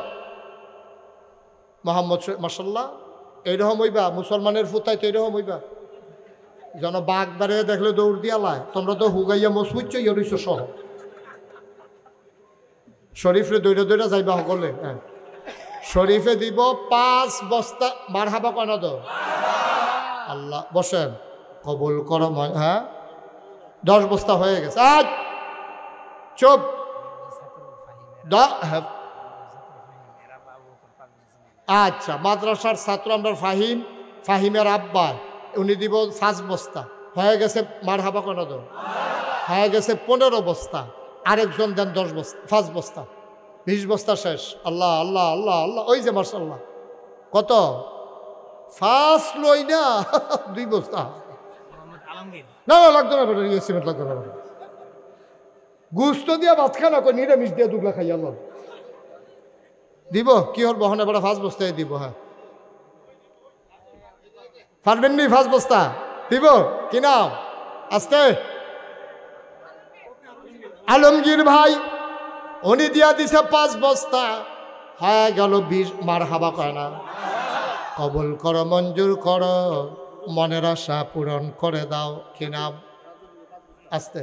মোহাম্মদ, মাশাআল্লাহ। এইরকম হইবা, মুসলমানের ফুতাই তো এইরকম হইবা। যেন বাঘ বারে দেখলে দৌড় দিয়া লাই। তোমরা তো হুগাইয়া মসুচ্ছ ইয়রিস সহ। শরীফরে দৌড়ে দৌড়ে যাইবা সকলে। হ্যাঁ, শরীফে দিব 5 বস্তা। মার হাবা কেন দো? আল্লাহ। বসেন, কবুল করো। হ্যাঁ, 10 বস্তা হয়ে গেছে। আজ চুপ। আচ্ছা, মাদ্রাসার ছাত্র আমরা ফাহিম, ফাহিমের আব্বা, উনি দিব 5 বস্তা। হয়ে গেছে। মার হাবা কেন দো? হয়ে গেছে 15 বস্তা। আরেকজন দেন 10 বস্তা, 5 বস্তা, 20 বস্তা শেষ। আল্লাহ আল্লাহ আল্লাহ আল্লাহ। ওই যে মাশাআল্লাহ। কত? 5 লই না 2 বস্তা। না না, লাগতো না বেটা, সিমেন্ট লাগতো না বেটা। গুস্ত দিয়া ভাত খানা কই, নিরামিষ দিয়া দুগলা খাই। আল্লাহ দিব। কি হল বহনে বেটা? 5 বস্তায় দিব। হ্যাঁ, পারবেন নি? 5 বস্তা দিব। কি নাম? আস্তে। আলমগীর ভাই, উনি দিয়া দিছে 5 বস্তা। হয়ে গেল 20। মার হাবা কয় না? কবুল করো, মঞ্জুর করো, মনের আশা পূরণ করে দাও। কি নাম? আস্তে।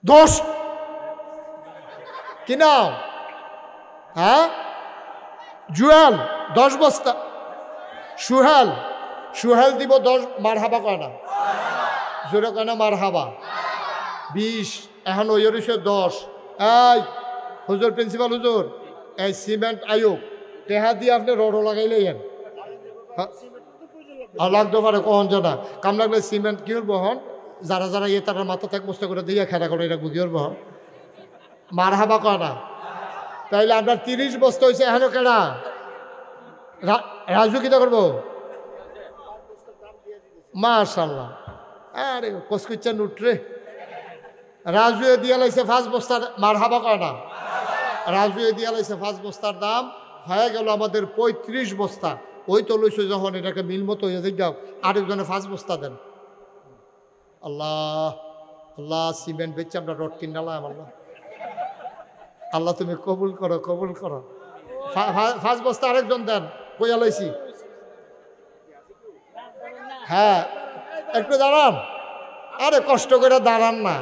10। কি নাম? হ্যাঁ, জুয়েল। 10 বস্তা। সুহেল, সুহেল দিব 10। মার হাবা কয় না? জোরে কয় না মার হাবা? 20। এখন ওই 10। এই হুজুর, প্রিন্সিপাল হুজুর, এই সিমেন্ট আয়ুক টেহা দিয়ে আপনি রডও লাগাইলেন। লাগতে পারে কখন জানা কাম লাগলে সিমেন্ট কি বহন, যারা যারা ইয়ে তারা মাথা থাক বস্তা করে দিয়ে খেলা করে এটা বুঝিওর বহন। মার হাবা কয় না? তাইলে আপনার 30 বস্তা হয়েছে। এখনো কেনা রাজু কিতা করবো? মাশাআল্লাহ। আরে কসকুচ্চা নুটরে রাজু দিয়া লাইছে 5 বস্তার। মার হাবা কয় না? রাজু দিয়া লাইছে 5 বস্তার দাম। হয়ে গেল আমাদের 35 বস্তা। ওই তো লইছে যখন এটাকে মিল মতো হয়ে যাও, আরেকজনে 5 বস্তা দেন। আল্লাহ আল্লাহ। সিমেন্ট বেচছে আমরা রড কিনালাম। আল্লাহ আল্লাহ, তুমি কবুল করো, কবুল করো। 5 বস্তা আরেকজন দেন। কইয়া লাইছি। হ্যাঁ, একটু দাঁড়ান। আরে কষ্ট করে দাঁড়ান না।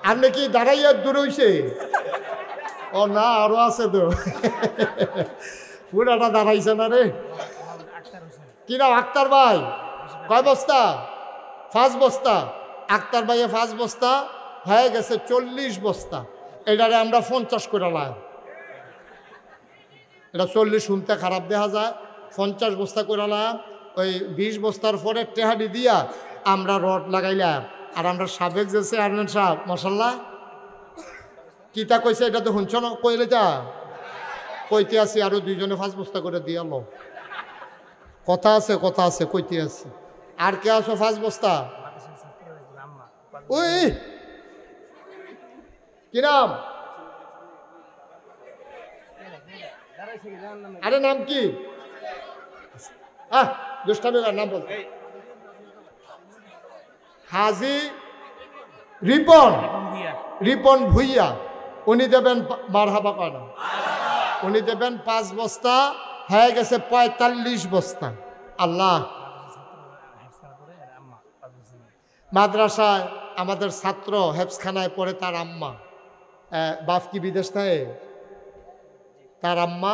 আপনি কি দাঁড়াইয়া দূর হইছে? ও না, আরো আছে তো। পুরাটা দাঁড়াইছে না রে। কি নাম? আক্তার ভাই। কয় বস্তা? 5 বস্তা। আক্তার ভাইয়ে 5 বস্তা। হয়ে গেছে 40 বস্তা। এটারে আমরা 50 করে লাই। এটা 40 শুনতে খারাপ দেখা যায়। 50 বস্তা করে লাম। ওই 20 বস্তার পরে টেহাডি দিয়া আমরা রড লাগাইলাম। আর আমরা সাবেক যে চেয়ারম্যান সাহেব, মাশাআল্লাহ, কিতা কইছে এটা তো শুনছ না? কইলে যা কইতে আছি, আরো 2 জনে 5 বস্তা করে দিয়া লো। কথা আছে, কথা আছে, কইতে আছি। আর কে আছো 5 বস্তা? ওই কি নাম? আরে নাম কি? দুষ্টামি নাম বল। হাজি রিপন, রিপন ভুইয়া। উনি দেবেন মার হাবা কয় না? উনি দেবেন 5 বস্তা। হয়ে গেছে 45 বস্তা। আল্লাহ। মাদ্রাসায় আমাদের ছাত্র হেফসখানায় পড়ে, তার আম্মা, বাপ কি বিদেশ থাকে, তার আম্মা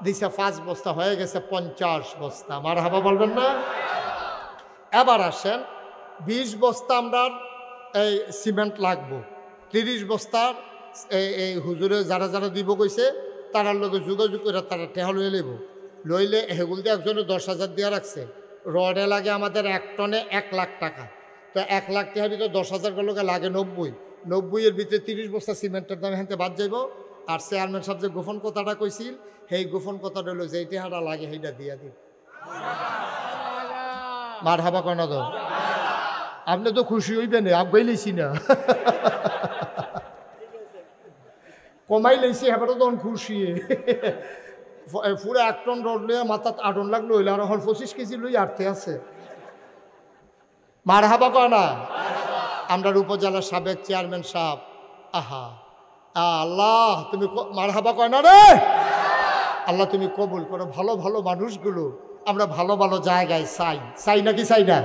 দিছে 5 বস্তা। হয়ে গেছে 50 বস্তা। মার হাবা বলবেন না? এবার আসেন, 20 বস্তা আমরা এই সিমেন্ট লাগবো। 30 বস্তার এই হুজুরে যারা যারা দিব কইছে তারার লগে যোগাযোগ করে তারা টেহা লইয়ে লইব। লইলে হেগুল দিয়ে একজনে 10,000 দিয়ে রাখছে। রডে লাগে আমাদের 1 টনে 1 লাখ টাকা। তো 1 লাখ টাকার ভিতরে 10,000 লোকে লাগে 90 এর ভিতরে 30 বস্তা সিমেন্টের দাম হেনতে বাদ যাইব। আর চেয়ারম্যান সাহেব যে গোপন কথাটা কইছিল, সেই গোপন কথাটা হলো যে টেহাটা লাগে সেইটা দিয়া দিন। মারহাবা কয় না তো? আপনি তো খুশি হইবেন, আগাই লইছি না, কমাই লইছি, এবারও তখন খুশি। পুরো 1 টন রড লইয়া মাথা 8 লাগলো হইলে আর 25 কেজি লই আটতে আছে। মারহাবা কয় না? আমরা উপজেলার সাবেক চেয়ারম্যান সাহেব, আহা আল্লাহ তুমি মারহাবা কয় না রে? আল্লাহ তুমি কবুল করো। ভালো ভালো মানুষগুলো আমরা ভালো ভালো জায়গায় চাই নাকি চাই না?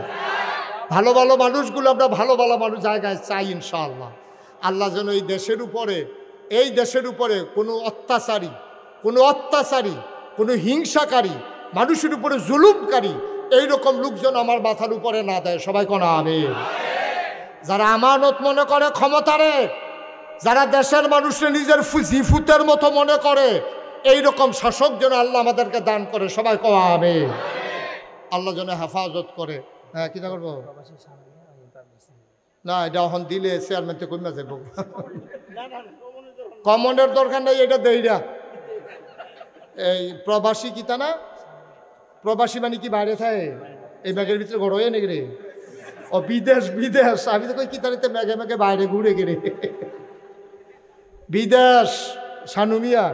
ভালো ভালো মানুষগুলো আমরা ভালো ভালো মানুষ জায়গায় চাই ইনশাআল্লাহ। আল্লাহ যেন এই দেশের উপরে কোনো অত্যাচারী কোনো হিংসাকারী, মানুষের উপরে জুলুমকারী এইরকম লোকজন আমার মাথার উপরে না দেয়। সবাই কোন আমিন। যারা আমানত মনে করে ক্ষমতারে, যারা দেশের মানুষের নিজের জিফুতের মতো মনে করে, এইরকম শাসক যেন আল্লাহ আমাদেরকে দান করে। সবাই কোন আমিন। আল্লাহ যেন হেফাজত করে। হ্যাঁ, কিনা করবো না, এটা এখন দিলে চেয়ারম্যান তো কমে যাবো। কমনের দরকার নেই, এটা দেইরা এই প্রবাসী কিতা না, প্রবাসী মানে কি বাইরে থাকে, এই ব্যাগের ভিতরে ঘর হয়ে নাকি রে? ও বিদেশ, আমি তো কই কিতারিতে মেঘে মেঘে বাইরে ঘুরে গেলে বিদেশ। সানুমিয়া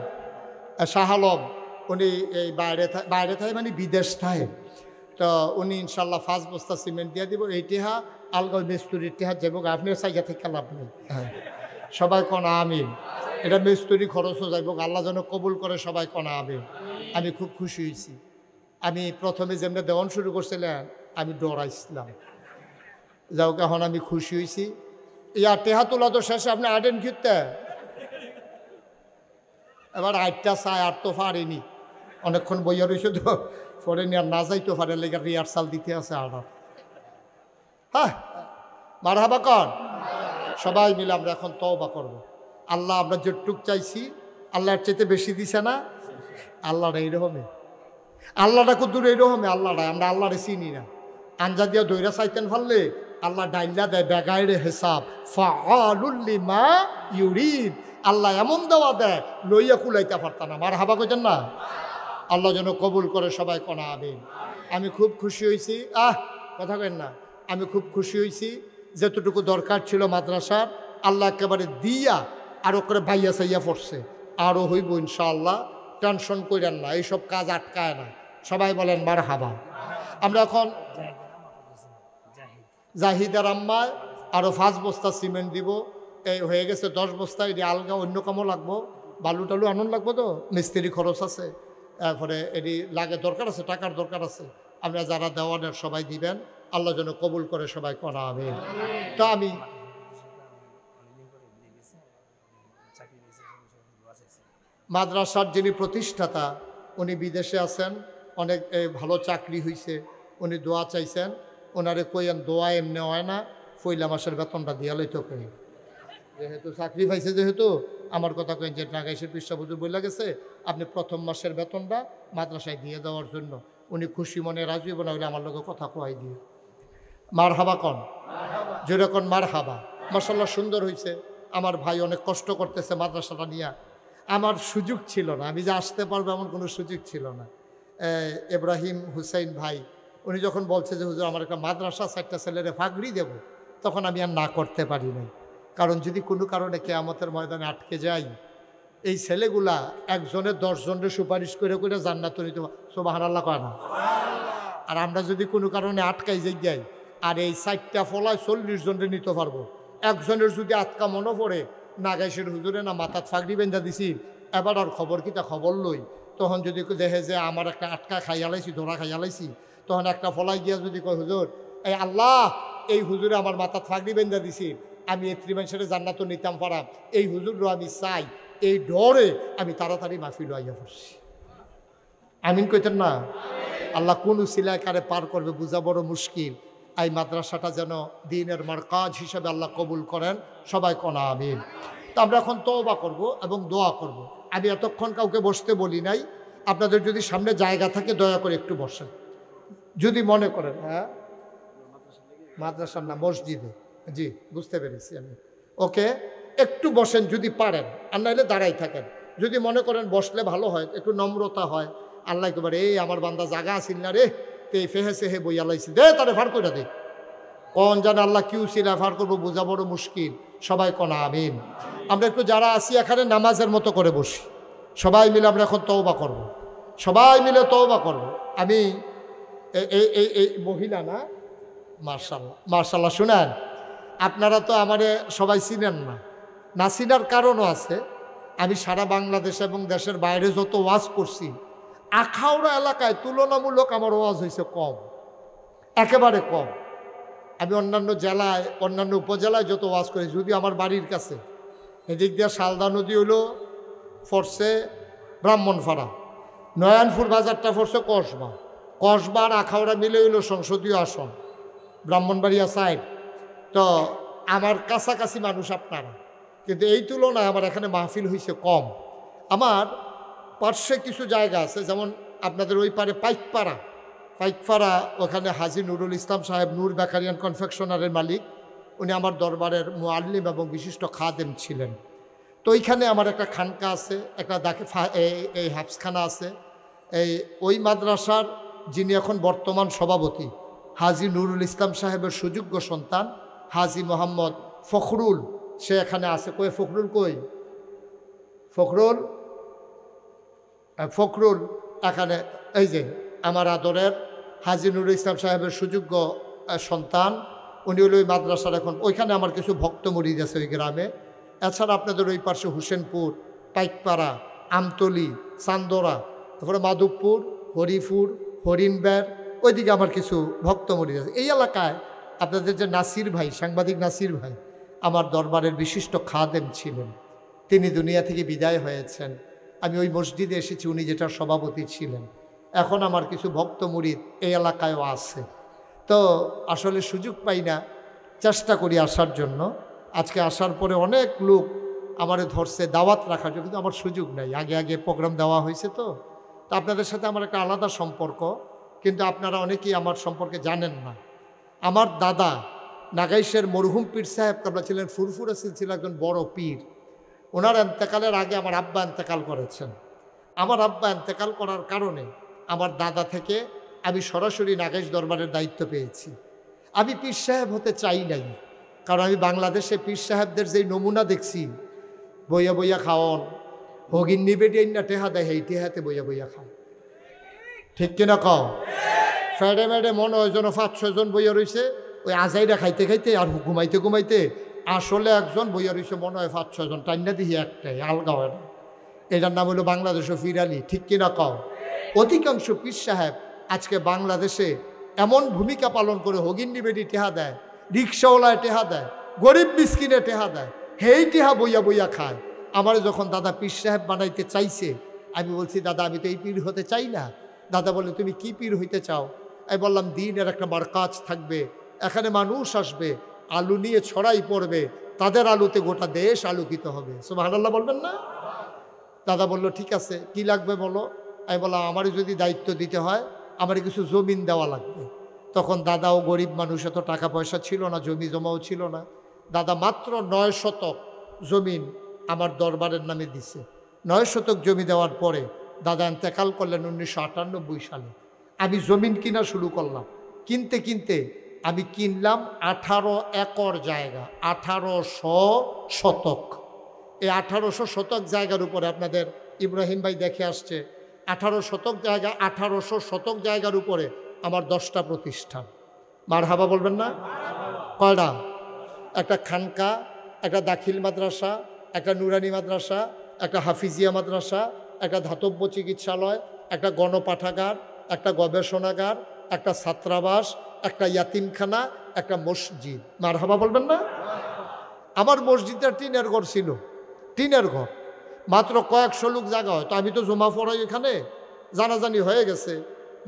শাহ আলম উনি এই বাইরে থাকে মানে বিদেশ থাকে। তো উনি ইনশাল্লাহ 5 বস্তা সিমেন্ট দিয়ে দিব। এইটিহা আলগা মিস্তুরির টিহা যাবো, আপনার সাইজা থেকে লাভ নেই। হ্যাঁ, সবাই কোন আমিন। এটা মিস্তুরি খরচও যাইব, আল্লাহ যেন কবুল করে। সবাই কোন আমিন। আমি খুব খুশি হয়েছি। আমি প্রথমে যেমনি দেওয়ান শুরু করছিলেন আমি ডরাইছিলাম, যাও এখন আমি খুশি হয়েছি। ইয়া টেহা তোলা তো শেষে আপনি আটেন ঘিরতে এবার 8টা চায়, আর তো পারিনি, অনেকক্ষণ বইয়া রয়েছে তো পরে আর না যাইতে পারে, লেগে রিহার্সাল দিতে আছে আর। হ্যাঁ, মারহাবা কন। সবাই মিলে আমরা এখন তওবা করব। আল্লাহ আমরা যেটুক চাইছি আল্লাহর চাইতে বেশি দিছে না? আল্লাহরা এইরকমই, আল্লাহটা কুদ্দুর এইরকমই। আল্লাহরা আমরা আল্লাহরে চিনি না। আঞ্জা দিয়া দইরা চাইতেন পারলে আল্লাহ ডাইলা দেয় বেগাইরে হিসাব, ফাআলুল লিমা ইউরিদ। আল্লাহ এমন দেওয়া দেয় লইয়া কুলাইতে পারত না। মারহাবা কইতেন না? আল্লাহ যেন কবুল করে। সবাই কোন আমিন। আমি খুব খুশি হয়েছি। কথা কেন না, আমি খুব খুশি হয়েছি। যতটুকু দরকার ছিল মাদ্রাসার আল্লাহ একেবারে দিয়া আরও করে বাইয়া চাইয়া পড়ছে। আরও হইব ইনশাআল্লাহ, টেনশন করেন না, এইসব কাজ আটকায় না। সবাই বলেন মারহাবা। আমরা এখন জাহিদার আম্মায় আরও 5 বস্তা সিমেন্ট দিব। এই হয়ে গেছে 10 বস্তা। এটি আলগা অন্য কামও লাগবো, বালু টালু আনন্দ লাগবো, তো মিস্ত্রি খরচ আছে, তারপরে এটি লাগে, দরকার আছে, টাকার দরকার আছে। আমরা যারা দেওয়ানের সবাই দিবেন, আল্লাহ যেন কবুল করে। সবাই কোন আমিন। তো আমি মাদ্রাসার যিনি প্রতিষ্ঠাতা উনি বিদেশে আছেন, অনেক ভালো চাকরি হয়েছে, উনি দোয়া চাইছেন। ওনারে কইয়েন দোয়া এমনি হয় না, পয়লা মাসের বেতনটা দিয়া লইতো কই, যেহেতু চাকরি পাইছে, যেহেতু আমার কথা কইন যে নাগাইশের পৃষ্ঠা বুঝুর বইলা গেছে আপনি প্রথম মাসের বেতনটা মাদ্রাসায় দিয়ে দেওয়ার জন্য। উনি খুশি মনে রাজি হইব না হইলে আমার লোকে কথা কয় দিয়ে। মারহাবা কন, যেরকম মারহাবা। মাশাআল্লাহ সুন্দর হয়েছে। আমার ভাই অনেক কষ্ট করতেছে মাদ্রাসাটা নিয়ে। আমার সুযোগ ছিল না, আমি যে আসতে পারবো এমন কোনো সুযোগ ছিল না। ইব্রাহিম হুসাইন ভাই উনি যখন বলছে যে হুজুর আমার একটা মাদ্রাসা 4টা ছেলেরে ফাগড়ি দেব, তখন আমি আর না করতে পারি নাই। কারণ যদি কোনো কারণে কিয়ামতের ময়দানে আটকে যাই, এই ছেলেগুলা একজনের 10 জনের সুপারিশ করে করে জান্নাত নিতে, সুবহানাল্লাহ কয় না? আর আমরা যদি কোনো কারণে আটকাই যাই, আর এই 4টা ফলায় 40 জনের নিতে পারবো। একজনের যদি আটকা মনে পড়ে নাগাইশের হুজুরে না মাথাত ফাগড়ি বেঁধা দিছি, এবার আর খবর কিতা খবর লই, তখন যদি দেখে যে আমার একটা আটকা খাইয়ালাইছি, ধরা খাইয়ালাইছি, তখন একটা ফলাই গিয়া যদি কয় হুজুর এই আল্লাহ এই হুজুরে আমার মাথাত ফাগড়ি বেঁধা দিছি, আমি এত্রি মানুষের জান্নাতও নিতাম পারাম, এই হুজুরও আমি চাই, এই ডরে আমি তাড়াতাড়ি মাফি লইয়া পড়ছি। আমিন কইতেন না? আল্লাহ কোন উসিলায় কারে পার করবে বোঝা বড় মুশকিল। এই মাদ্রাসাটা যেন দ্বীনের মারকাজ হিসেবে আল্লাহ কবুল করেন। সবাই কোন আমিন। তো আমরা এখন তওবা করব এবং দোয়া করব। আমি এতক্ষণ কাউকে বসতে বলি নাই। আপনাদের যদি সামনে জায়গা থাকে দয়া করে একটু বসেন, যদি মনে করেন। হ্যাঁ, মাদ্রাসার না, মসজিদে। জি, বুঝতে পেরেছি আমি। ওকে, একটু বসেন যদি পারেন, আর নাহলে দাঁড়াই থাকেন। যদি মনে করেন বসলে ভালো হয়, একটু নম্রতা হয়, আল্লাহ একেবারে এই আমার বান্দা জাগা আসিল না রে, তে ফেহেসে হে বইয়া লাইছে, দে তারে ফার করে দে। কোন জানে আল্লাহ কিউ সিলা ফার করবো, বোঝা বড় মুশকিল। সবাই কোন আমিন। আমরা একটু যারা আসি এখানে নামাজের মতো করে বসি, সবাই মিলে আমরা এখন তওবা করব, সবাই মিলে তওবা করব। আমি এই মহিলা না, মার্শাল্লাহ মার্শাল্লাহ। শুনেন, আপনারা তো আমারে সবাই চিনেন না, না চিনার কারণও আছে। আমি সারা বাংলাদেশ এবং দেশের বাইরে যত ওয়াজ করছি, আখাউড়া এলাকায় তুলনামূলক আমার ওয়াজ হয়েছে কম, একেবারে কম। আমি অন্যান্য জেলায়, অন্যান্য উপজেলায় যত ওয়াজ করি, যদি আমার বাড়ির কাছে এদিক দিয়ে শালদা নদী হইল ফরসে ব্রাহ্মণপাড়া, নয়নপুর বাজারটা ফরসে কসবা, কসবা আর আখাউড়া মিলে হইল সংসদীয় আসন, ব্রাহ্মণবাড়িয়া সাইড। তো আমার কাছাকাছি মানুষ আপনারা, কিন্তু এই তুলনায় আমার এখানে মাহফিল হয়েছে কম। আমার পার্শ্বে কিছু জায়গা আছে, যেমন আপনাদের ওই পারে পাইকপাড়া, ওখানে হাজী নুরুল ইসলাম সাহেব, নূর বেকারিয়ান কনফেকশনারের মালিক, উনি আমার দরবারের মুআল্লিম এবং বিশিষ্ট খাদেম ছিলেন। তো ওইখানে আমার একটা খানকা আছে, একটা এই হাফসখানা আছে। ওই মাদ্রাসার যিনি এখন বর্তমান সভাপতি, হাজী নুরুল ইসলাম সাহেবের সুযোগ্য সন্তান হাজী মোহাম্মদ ফখরুল, সে এখানে আছে। কই ফখরুল, কই ফখরুল এখানে, এই যে আমার আদরের হাজী নুরুল ইসলাম সাহেবের সুযোগ্য সন্তান, উনি হলো ওই মাদ্রাসার এখন। ওইখানে আমার কিছু ভক্ত মুরিদ আছে ওই গ্রামে। এছাড়া আপনাদের ওই পাশে হুসেনপুর, পাইকপাড়া, আমতলি, চান্দোরা, তারপরে মাধবপুর, হরিপুর, হরিণবের, ওইদিকে আমার কিছু ভক্ত মুরিদ আছে। এই এলাকায় আপনাদের যে নাসির ভাই, সাংবাদিক নাসির ভাই, আমার দরবারের বিশিষ্ট খাদেম ছিলেন, তিনি দুনিয়া থেকে বিদায় হয়েছেন। আমি ওই মসজিদে এসেছি, উনি যেটার সভাপতি ছিলেন। এখন আমার কিছু ভক্ত মুরিদ এই এলাকায়ও আছে। তো আসলে সুযোগ পাই না, চেষ্টা করি আসার জন্য। আজকে আসার পরে অনেক লোক আমারে ধরছে দাওয়াত রাখার জন্য, কিন্তু আমার সুযোগ নাই। আগে প্রোগ্রাম দেওয়া হয়েছে। তো আপনাদের সাথে আমার একটা আলাদা সম্পর্ক, কিন্তু আপনারা অনেকেই আমার সম্পর্কে জানেন না। আমার দাদা নাগাইশের মরহুম পীর সাহেব কাবলা ছিলেন, ফুরফুরা ছিল একজন বড় পীর। ওনার এন্তেকালের আগে আমার আব্বা এন্তেকাল করেছেন। আমার আব্বা এন্তেকাল করার কারণে আমার দাদা থেকে আমি সরাসরি নাগাইশ দরবারের দায়িত্ব পেয়েছি। আমি পীর সাহেব হতে চাই নাই, কারণ আমি বাংলাদেশে পীর সাহেবদের যেই নমুনা দেখছি, বইয়া বইয়া খাওয়ন, হগিন নিবে না টেহা দেয়, এই টেহাতে বইয়া বইয়া খায়, ঠিক কিনা কও? ফেডে মেডে মনে হয় যেন 5-6 জন বইয়া রয়েছে, ওই আজাইরা খাইতে খাইতে আর ঘুমাইতে ঘুমাইতে আসলে একজন বইয়া রয়েছে, মনে হয় 5-6 জন, টাইনা দিহি একটাই, আলগা হয় না। এটার নাম হলো বাংলাদেশও ফিরালি, ঠিক কিনা কও? অধিকাংশ পীর সাহেব আজকে বাংলাদেশে এমন ভূমিকা পালন করে, হগিন নিবেডি টেহা দেয়, রিক্সাওয়ালায় টেহা দেয়, গরিব মিসকিনে টেহা দেয়, হেই টেহা বইয়া বইয়া খায়। আমার যখন দাদা পীর সাহেব বানাইতে চাইছে, আমি বলছি, দাদা আমি তো এই পীর হতে চাই না। দাদা বলে, তুমি কি পীর হইতে চাও? আমি বললাম, দিনের একটা মারকাজ থাকবে, এখানে মানুষ আসবে, আলু নিয়ে ছড়াই পড়বে, তাদের আলুতে গোটা দেশ আলোকিত হবে। সুবহানাল্লাহ বলবেন না? দাদা বলল, ঠিক আছে, কি লাগবে বলো। আমি বললাম, আমারই যদি দায়িত্ব দিতে হয়, আমার কিছু জমিন দেওয়া লাগবে। তখন দাদাও গরিব মানুষ, এত টাকা পয়সা ছিল না, জমি জমাও ছিল না। দাদা মাত্র 9 শতক জমিন আমার দরবারের নামে দিছে। 9 শতক জমি দেওয়ার পরে দাদা ইন্তেকাল করলেন 1998 সালে। আমি জমিন কিনা শুরু করলাম। কিনতে কিনতে আমি কিনলাম 18 একর জায়গা, 1800 শতক। এই 1800 শতক জায়গার উপরে আপনাদের ইব্রাহিম ভাই দেখে আসছে, 18 শতক জায়গা, 1800 শতক জায়গার উপরে আমার 10টা প্রতিষ্ঠান। মারহাবা বলবেন না? কয়টা? একটা খানকা, একটা দাখিল মাদ্রাসা, একটা নুরানি মাদ্রাসা, একটা হাফিজিয়া মাদ্রাসা, একটা ধাতব্য চিকিৎসালয়, একটা গণপাঠাগার, একটা গবেষণাগার, একটা ছাত্রাবাস, একটা ইয়াতিমখানা, একটা মসজিদ। মারহাবা বলবেন না? আমার মসজিদটা টিনের ঘর ছিল, টিনের ঘর, মাত্র কয়েকশো লোক জায়গা হয়। তো আমি তো জমা পড়াই, এখানে জানাজানি হয়ে গেছে,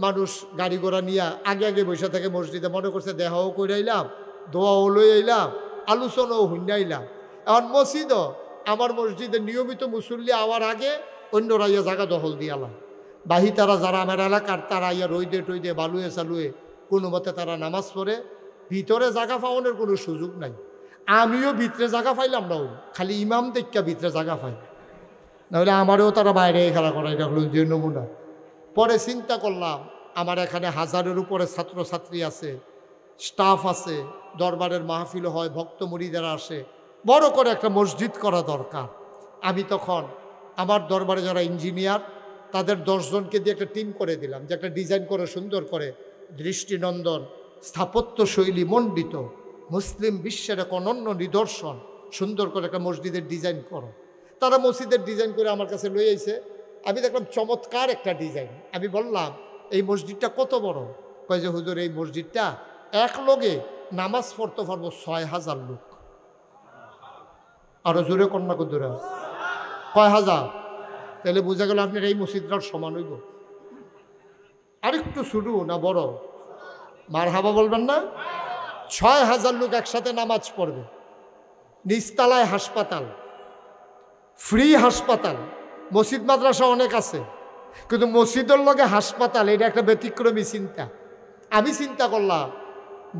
মানুষ গাড়ি ঘোড়া নিয়ে আগে আগে বসে থাকে মসজিদে, মনে করছে দেহাও করে আইলাম, দোয়াও লই আইলাম, আলোচনাও হুন্যা আইলাম। এখন মসজিদও, আমার মসজিদে নিয়মিত মুসল্লি আওয়ার আগে অন্যরা ইয়া জায়গা দখল দিয়ালাম। বাহি তারা যারা আমার এলাকার, তারা ইয়া রইদে টইদে বালুয়ে চালুয়ে কোনো মতে তারা নামাজ পড়ে, ভিতরে জায়গা পাওয়ানোর কোনো সুযোগ নাই। আমিও ভিতরে জায়গা পাইলাম না, খালি ইমাম দেখা ভিতরে জায়গা পাই, নাহলে আমারও তারা বাইরে খেলা করা, এটা হলো যে নমুনা। পরে চিন্তা করলাম, আমার এখানে 1000-এর উপরে ছাত্রছাত্রী আছে, স্টাফ আছে, দরবারের মাহফিল হয়, ভক্ত মুরিদেরা আসে, বড় করে একটা মসজিদ করা দরকার। আমি তখন আমার দরবারে যারা ইঞ্জিনিয়ার তাদের 10 জনকে দিয়ে একটা টিম করে দিলাম যে একটা ডিজাইন করে সুন্দর করে দৃষ্টিনন্দন স্থাপত্য শৈলী মণ্ডিত মুসলিম বিশ্বের এক অনন্য নিদর্শন সুন্দর করে একটা মসজিদের ডিজাইন করো। তারা মসজিদের ডিজাইন করে আমার কাছে লই আইছে। আমি দেখলাম চমৎকার একটা ডিজাইন। আমি বললাম এই মসজিদটা কত বড়? কয় যে হুজুর এই মসজিদটা এক লগে নামাজ পড়তে পারবো 6000 লোক। আরো জোরে কন্যা কুদুরা কয় হাজার? তাহলে বোঝা গেল আপনার এই মসজিদটার সমান হইব। আরেকটু শুরু না বড়? মার হাবা বলবেন না? 6000 লোক একসাথে নামাজ পড়বে। নিচতলায় হাসপাতাল, ফ্রি হাসপাতাল। মসজিদ মাদ্রাসা অনেক আছে, কিন্তু মসজিদের লগে হাসপাতাল এটা একটা ব্যতিক্রমী চিন্তা। আমি চিন্তা করলাম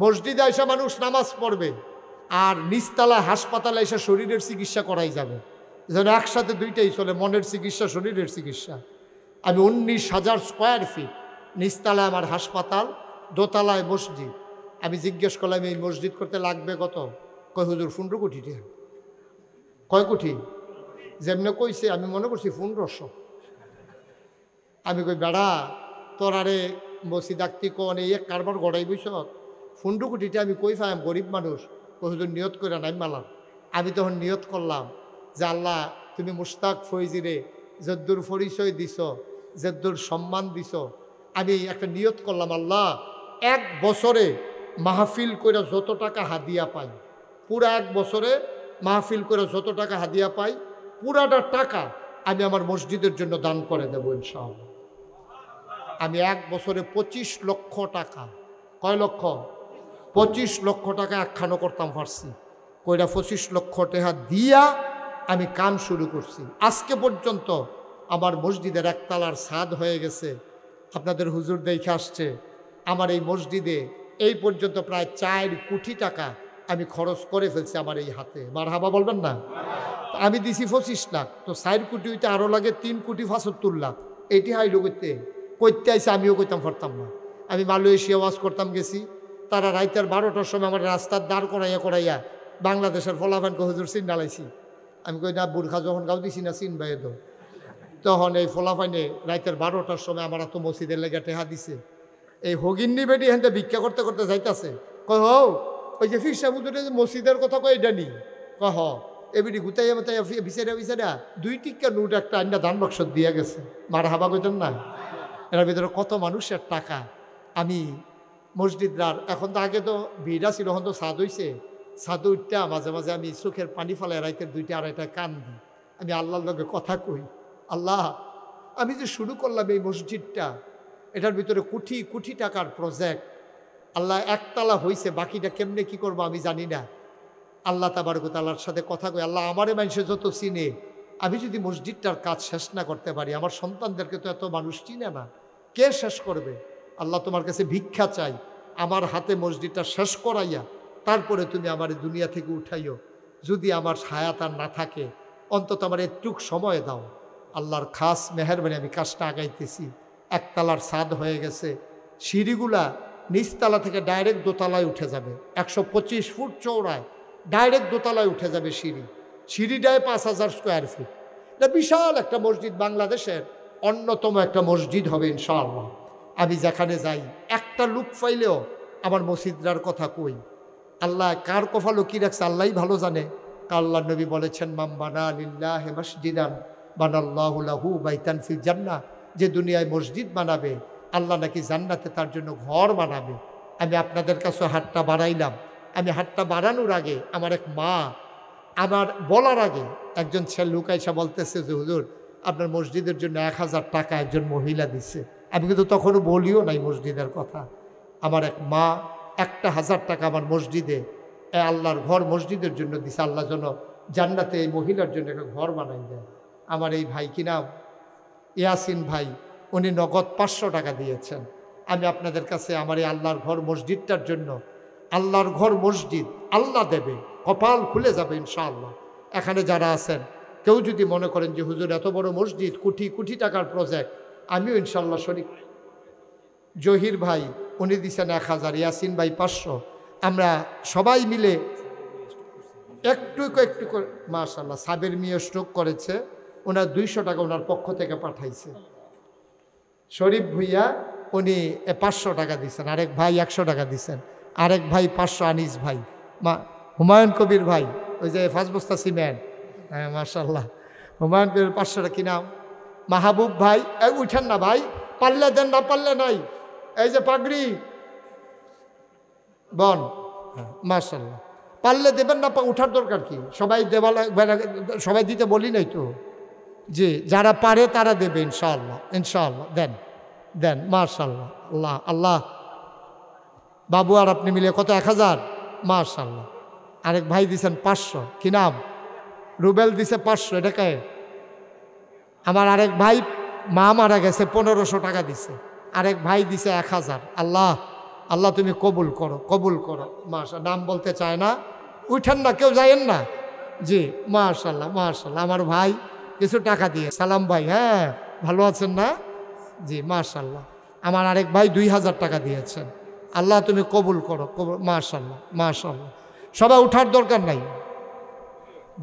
মসজিদে এসে মানুষ নামাজ পড়বে আর নিচতলায় হাসপাতালে এসে শরীরের চিকিৎসা করাই যাবে, যেন একসাথে দুইটাই চলে, মনের চিকিৎসা শরীরের চিকিৎসা। আমি 19,000 স্কোয়ার ফিট, নিচতলায় আমার হাসপাতাল, দোতলায় মসজিদ। আমি জিজ্ঞেস করলাম এই মসজিদ করতে লাগবে কত? কয় হুজুর 15 কোটি টাকা। কয় কোটি? যেমনে কইছে আমি মনে করছি 1500। আমি কই বেড়া তোর আরে মসজিদ আঁকতি কন এই এক কারবার গড়াই বইস 15 কোটিটা আমি কই পাইম, গরিব মানুষ। কই হুজুর নিয়ত করে নাই মালাম। আমি তখন নিয়ত করলাম যে আল্লাহ তুমি মুশতাক ফৈজিরে যদ্দুর পরিচয় দিছ, যদ্দুর সম্মান দিছ, আমি একটা নিয়ত করলাম আল্লাহ 1 বছরে মাহফিল করে যত টাকা হাদিয়া পাই, পুরা 1 বছরে মাহফিল করে যত টাকা হাদিয়া পাই পুরাটা টাকা আমি আমার মসজিদের জন্য দান করে দেবো ইনশাআল্লাহ। আমি 1 বছরে 25 লক্ষ টাকা, কয় লক্ষ? 25 লক্ষ টাকা একখানো করতাম পারছি। কইরা 25 লক্ষ টাকা দিয়া আমি কাম শুরু করছি। আজকে পর্যন্ত আমার মসজিদের একতলার ছাদ হয়ে গেছে। আপনাদের হুজুর দেখে আসছে আমার এই মসজিদে এই পর্যন্ত প্রায় 4 কোটি টাকা আমি খরচ করে ফেলছি আমার এই হাতে। মারহাবা বলবেন না? আমি দিছি 25 লাখ, তো 4 কোটি হইতে আরও লাগে 3 কোটি 75 লাখ। এটি হাইলো করতে আইসে আমিও কইতাম পারতাম না। আমি মালয়েশিয়া ওয়াজ করতাম গেছি, তারা রাইতের 12টার সময় আমার রাস্তার দাঁড় করাইয়া বাংলাদেশের ফলাফানকে হুজুর চিন ডালাইছি। আমি কই না বুর্খা যখন গাও দিছি না চিন বাইয়ে দো। তখন এই ফলাফাইনে রাইতের 12টার সময় আমার তো মসজিদের লেগে টেহা দিছে। এই হগিন্নি বেটি হেনতে ভিক্ষা করতে করতে যাইতাছে। কয় হো ওই যে ফির সাহুদুরে মসজিদের কথা কয় এটা নি কহ এবিডি গুতাইয়া মাতাইয়া বিচারা 2 টিকা নোট একটা আন্ডা ধান বাক্স দিয়া গেছে। মার হাবা কইতেন না? এর ভিতরে কত মানুষের টাকা। আমি মসজিদরার এখন তো আগে তো ভিড়া ছিল, এখন তো ছাদ হইছে। ছাদ উঠটা মাঝে মাঝে আমি চোখের পানি ফেলে রাইতের 2টা 2:30 কান দিই। আমি আল্লাহর লগে কথা কই, আল্লাহ আমি যে শুরু করলাম এই মসজিদটা, এটার ভিতরে কোটি কোটি টাকার প্রজেক্ট। আল্লাহ একতলা হইছে, বাকিটা কেমনে কি করবো আমি জানি না। আল্লাহ তাবারক তাআলার সাথে কথা কই, আল্লাহ আমারে মানুষে যত চিনে, আমি যদি মসজিদটার কাজ শেষ না করতে পারি, আমার সন্তানদেরকে তো এত মানুষ চিনে না, কে শেষ করবে? আল্লাহ তোমার কাছে ভিক্ষা চাই, আমার হাতে মসজিদটা শেষ করাইয়া তারপরে তুমি আমার দুনিয়া থেকে উঠাইও। যদি আমার হায়াত আর না থাকে অন্তত আমার একটুক সময় দাও। আল্লাহর খাস মেহেরবানি আমি কাজটা আগাইতেছি। একতলার ছাদ হয়ে গেছে, সিঁড়িগুলা নিচতলা থেকে ডাইরেক্ট দোতলায় উঠে যাবে। 125 ফুট চৌড়ায় ডাইরেক্ট দোতলায় উঠে যাবে সিঁড়িটায় 5000 স্কোয়ার ফিট। এটা বিশাল একটা মসজিদ, বাংলাদেশের অন্যতম একটা মসজিদ হবে ইনশাআল্লাহ। আমি যেখানে যাই একটা লোক পাইলেও আমার মসজিদটার কথা কই। আল্লাহ কার কপালও কি রাখছে আল্লাহই ভালো জানে। আল্লাহ নবী বলেছেন মাম বানা লিল্লাহি মসজিদান বানাল্লাহু লাহু বাইতান ফিল জান্নাহ, যে দুনিয়ায় মসজিদ বানাবে আল্লাহ নাকি জান্নাতে তার জন্য ঘর বানাবে। আমি আপনাদের কাছে হাতটা বাড়াইলাম। আমি হাতটা বাড়ানোর আগে আমার এক মা আমার বলার আগে একজন ছেলে লুকাইসা বলতেছে যে হুজুর আপনার মসজিদের জন্য 1000 টাকা একজন মহিলা দিচ্ছে। আমি কিন্তু তখনও বলিও নাই মসজিদের কথা। আমার এক মা 1000 টাকা আমার মসজিদে আল্লাহর ঘর মসজিদের জন্য দিছে। আল্লাহ যেন জান্নাতে এই মহিলার জন্য একটা ঘর বানাই দেয়। আমার এই ভাই কি নাম ইয়াসিন ভাই, উনি নগদ 500 টাকা দিয়েছেন। আমি আপনাদের কাছে আমার এই আল্লাহর ঘর মসজিদটার জন্য, আল্লাহর ঘর মসজিদ আল্লাহ দেবে, কপাল খুলে যাবে ইনশাআল্লাহ। এখানে যারা আছেন কেউ যদি মনে করেন যে হুজুর এত বড় মসজিদ কোটি কোটি টাকার প্রজেক্ট, আমিও ইনশাআল্লাহ শরীক। জহির ভাই উনি দিচ্ছেন 1000, ইয়াসিন ভাই 500। আমরা সবাই মিলে একটু একটু করে, মাশাআল্লাহ সাবের মিয়া স্ট্রোক করেছে, ওনার 200 টাকা ওনার পক্ষ থেকে পাঠাইছে। শরীফ ভুইয়া উনি 500 টাকা দিচ্ছেন, আরেক ভাই 100 টাকা দিচ্ছেন, আরেক ভাই 500 আনিস ভাই, হুমায়ুন কবির ভাই ওই যে 5 বস্তা সিমেন্ট, হ্যাঁ মাশাআল্লাহ হুমায়ুন কবির 500 টাকা। কি নাম? মাহবুব ভাই, উঠেন না ভাই, পারলে দেন না পারলে নাই। এই যে পাগড়ি বন, মাশাআল্লাহ পারলে দেবেন না, উঠার দরকার কি, সবাই দেওয়া, সবাই দিতে বলি নাই তো। জি যারা পারে তারা দেবে ইনশাআল্লাহ, ইনশাআল্লাহ দেন দেন, মাশাআল্লাহ। আল্লাহ আল্লাহ। বাবু আর আপনি মিলে কত? 1000, মাশাআল্লাহ। আরেক ভাই দিছেন 500। কি নাম? রুবেল দিছে 500। এটা কে? আমার আরেক ভাই, মা মারা গেছে, 1500 টাকা দিছে। আরেক ভাই দিছে 1000। আল্লাহ আল্লাহ তুমি কবুল করো, কবুল করো। মাশাআল্লাহ, নাম বলতে চায় না, উঠেন না, কেউ যায়েন না। জি মাশাআল্লাহ মাশাআল্লাহ। আমার ভাই কিছু টাকা দিয়ে, সালাম ভাই, হ্যাঁ ভালো আছেন না? জি মাশাআল্লাহ। আমার আরেক ভাই 2000 টাকা দিয়েছেন। আল্লাহ তুমি কবুল করো, কবুল। মাশাআল্লাহ মাশাআল্লাহ। সবাই উঠার দরকার নাই।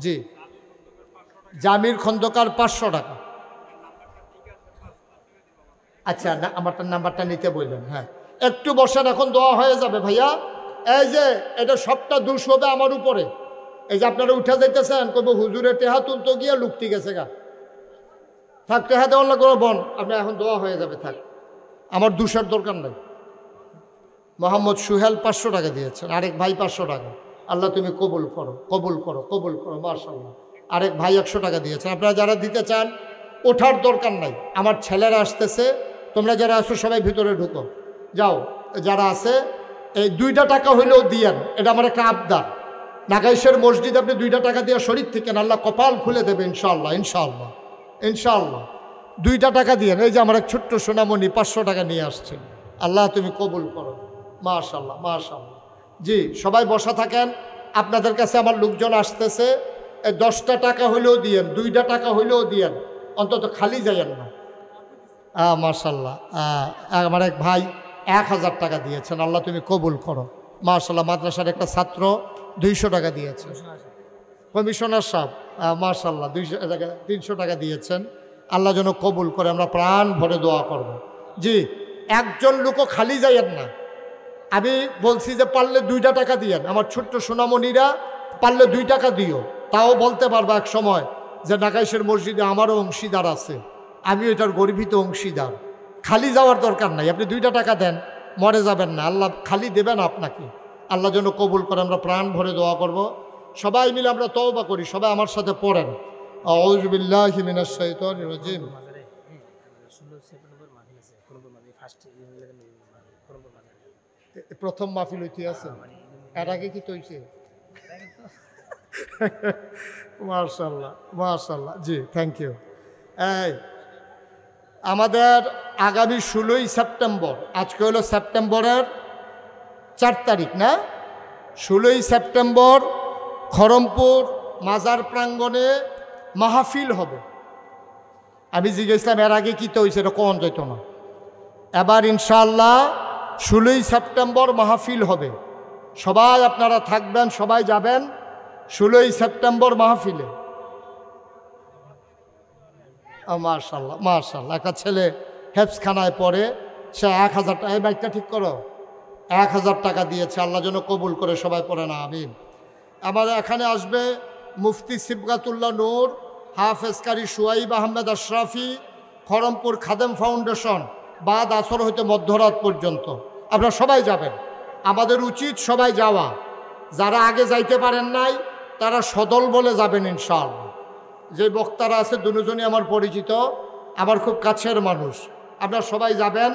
জি জামির খন্দকার 500 টাকা। আচ্ছা না, আমারটা নাম্বারটা নিতে বললেন। হ্যাঁ একটু বসেন, এখন দোয়া হয়ে যাবে ভাইয়া। এই যে এটা সবটা দোষ হবে আমার উপরে। এই যে আপনারা উঠে যাইতেছেন, কবে হুজুরের টেহা তুলতে গিয়ে লুকটি গেছে গা, থাক টেহা দেওয়ার লাগলো বন, আপনি এখন দোয়া হয়ে যাবে, থাক, আমার দোষের দরকার নাই। মোহাম্মদ সুহেল 500 টাকা দিয়েছেন, আরেক ভাই 500 টাকা। আল্লাহ তুমি কবুল করো, কবুল করো, কবুল করো, মাশাআল্লাহ। আরেক ভাই 100 টাকা দিয়েছেন। আপনারা যারা দিতে চান ওঠার দরকার নাই, আমার ছেলেরা আসতেছে, তোমরা যারা আসো সবাই ভিতরে ঢুকো, যাও। যারা আছে এই 2টা টাকা হইলেও দিয়েন, এটা আমার একটা আবদার। নাগাইশের মসজিদ আপনি 2টা টাকা দিয়ে শরীর থেকে, আল্লাহ কপাল খুলে দেবে ইনশাআল্লাহ, ইনশাআল্লাহ, ইনশাআল্লাহ। 2টা টাকা দিয়েন। এই যে আমার এক ছোট্ট সোনামণি 500 টাকা নিয়ে আসছে। আল্লাহ তুমি কবুল করো, মাশাআল্লাহ মাশাআল্লাহ। জি সবাই বসা থাকেন, আপনাদের কাছে আমার লোকজন আসতেছে। এই 10টা টাকা হইলেও দিয়েন, 2টা টাকা হইলেও দিয়েন, অন্তত খালি যাইয়েন না। মাশাআল্লাহ। আমার এক ভাই 1000 টাকা দিয়েছেন, আল্লাহ তুমি কবুল করো, মাশাআল্লাহ। মাদ্রাসার একটা ছাত্র 200 টাকা দিয়েছেন, কমিশনার সাহেব মাশাআল্লাহ 300 টাকা দিয়েছেন, আল্লাহ যেন কবুল করে, আমরা প্রাণ ভরে দোয়া করব। জি একজন লোকও খালি যাইয়েন না। আমি বলছি যে পারলে 2টা টাকা দিয়েন, আমার ছোট্ট সোনামণিরা পারলে 2 টাকা দিও, তাও বলতে পারবো এক সময় যে নাগাইশের মসজিদে আমারও অংশীদার আছে, আমি এটার গর্বিত অংশীদার। খালি যাওয়ার দরকার নাই, আপনি 2টা টাকা দেন, মরে যাবেন না, আল্লাহ খালি দেবেন আপনাকে, আল্লাহ যেন কবুল করে। আমরা প্রাণ ভরে দোয়া করব, সবাই মিলে আমরা তওবা করি। সবাই আমার সাথে পড়েন, আউযু বিল্লাহি মিনাশ শাইতানির রাজিম। প্রথম মাহফিল হইতে আছে, এর আগে কি তৈছে? মাশাআল্লাহ মাশাআল্লাহ। জি থ্যাংক ইউ। এই আমাদের আগামী 16ই সেপ্টেম্বর, আজকে হলো সেপ্টেম্বরের 4 তারিখ না? 16ই সেপ্টেম্বর খড়মপুর মাজার প্রাঙ্গণে মাহফিল হবে। আমি জিজ্ঞেসলাম এর আগে কি তো হয়েছে, এটা কোন যেত না। এবার ইনশাআল্লাহ 16ই সেপ্টেম্বর মাহফিল হবে, সবাই আপনারা থাকবেন, সবাই যাবেন 16ই সেপ্টেম্বর মাহফিলে। মাশাআল্লাহ মাশাআল্লাহ। একটা ছেলে হেফসখানায় পড়ে, সে 1000 টাকা, এই বাইকটা ঠিক করো, 1000 টাকা দিয়েছে, আল্লাহ যেন কবুল করে, সবাই পড়ে না আমিন। আমাদের এখানে আসবে মুফতি সিবগাতুল্লাহ নূর, হাফেজ কারি সুয়াইব আহমেদ আশরাফি, খড়মপুর খাদেম ফাউন্ডেশন, বাদ আসর হইতে মধ্যরাত পর্যন্ত আপনারা সবাই যাবেন। আমাদের উচিত সবাই যাওয়া, যারা আগে যাইতে পারেন নাই তারা সদল বলে যাবেন ইনশাআল্লাহ। যে বক্তারা আছে দুজনই আমার পরিচিত, আমার খুব কাছের মানুষ, আপনারা সবাই যাবেন,